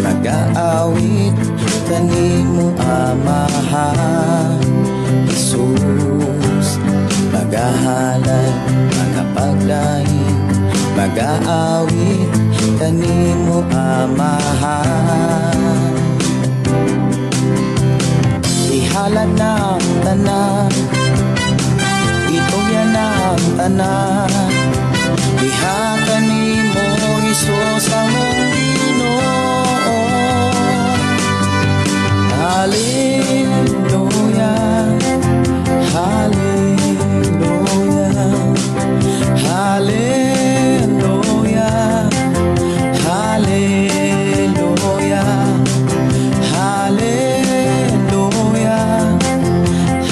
Speaker 2: Nag-aawit kanimo Amahan Jesus, magahalay magapagdaing, mag-aawit kanimo Amahan. Ihalad na ang tanan, ito yan ang tanan. Diha kanimo Hesus among Ginoo. Hallelujah, hallelujah, hallelujah, hallelujah, hallelujah,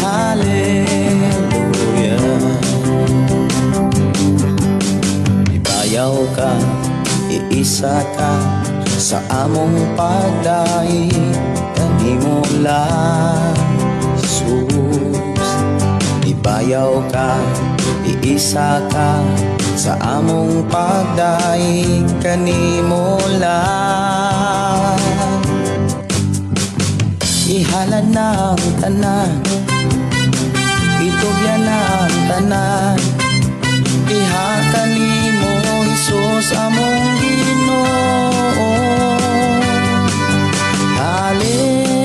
Speaker 2: hallelujah. Ibayaw ka, iisa ka sa among pagdaig, kanimo lang Jesus.
Speaker 3: Bayaw ka, iisa ka sa among pagdaig kanimo lang. Ihalad na ang tanan, itugyan na ang tanan, diha kanimo Jesus among Ginoo. Hallelujah,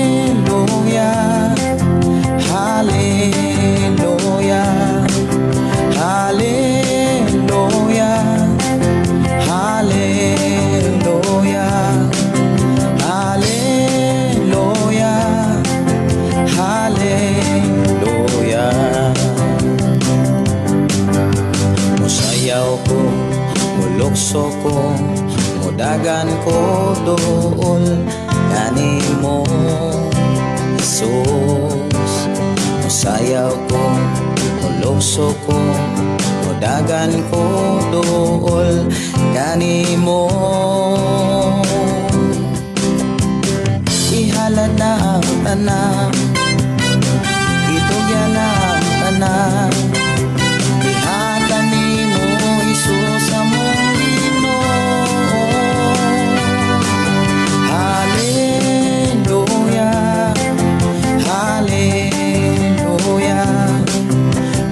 Speaker 3: hallelujah, hallelujah, hallelujah, hallelujah, hallelujah. Musayaw ko, mulukso ko, mudagan ko doon kanimo Jesus. Musayaw ko, mulukso ko, mudagan ko doon kanimo. Ihalad na ang tanan, itugyan na ang tanan, diha kanimo Jesus among Ginoo. Hallelujah, hallelujah,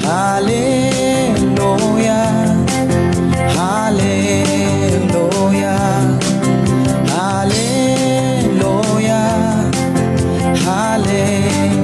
Speaker 3: hallelujah, hallelujah, hallelujah, hallelujah.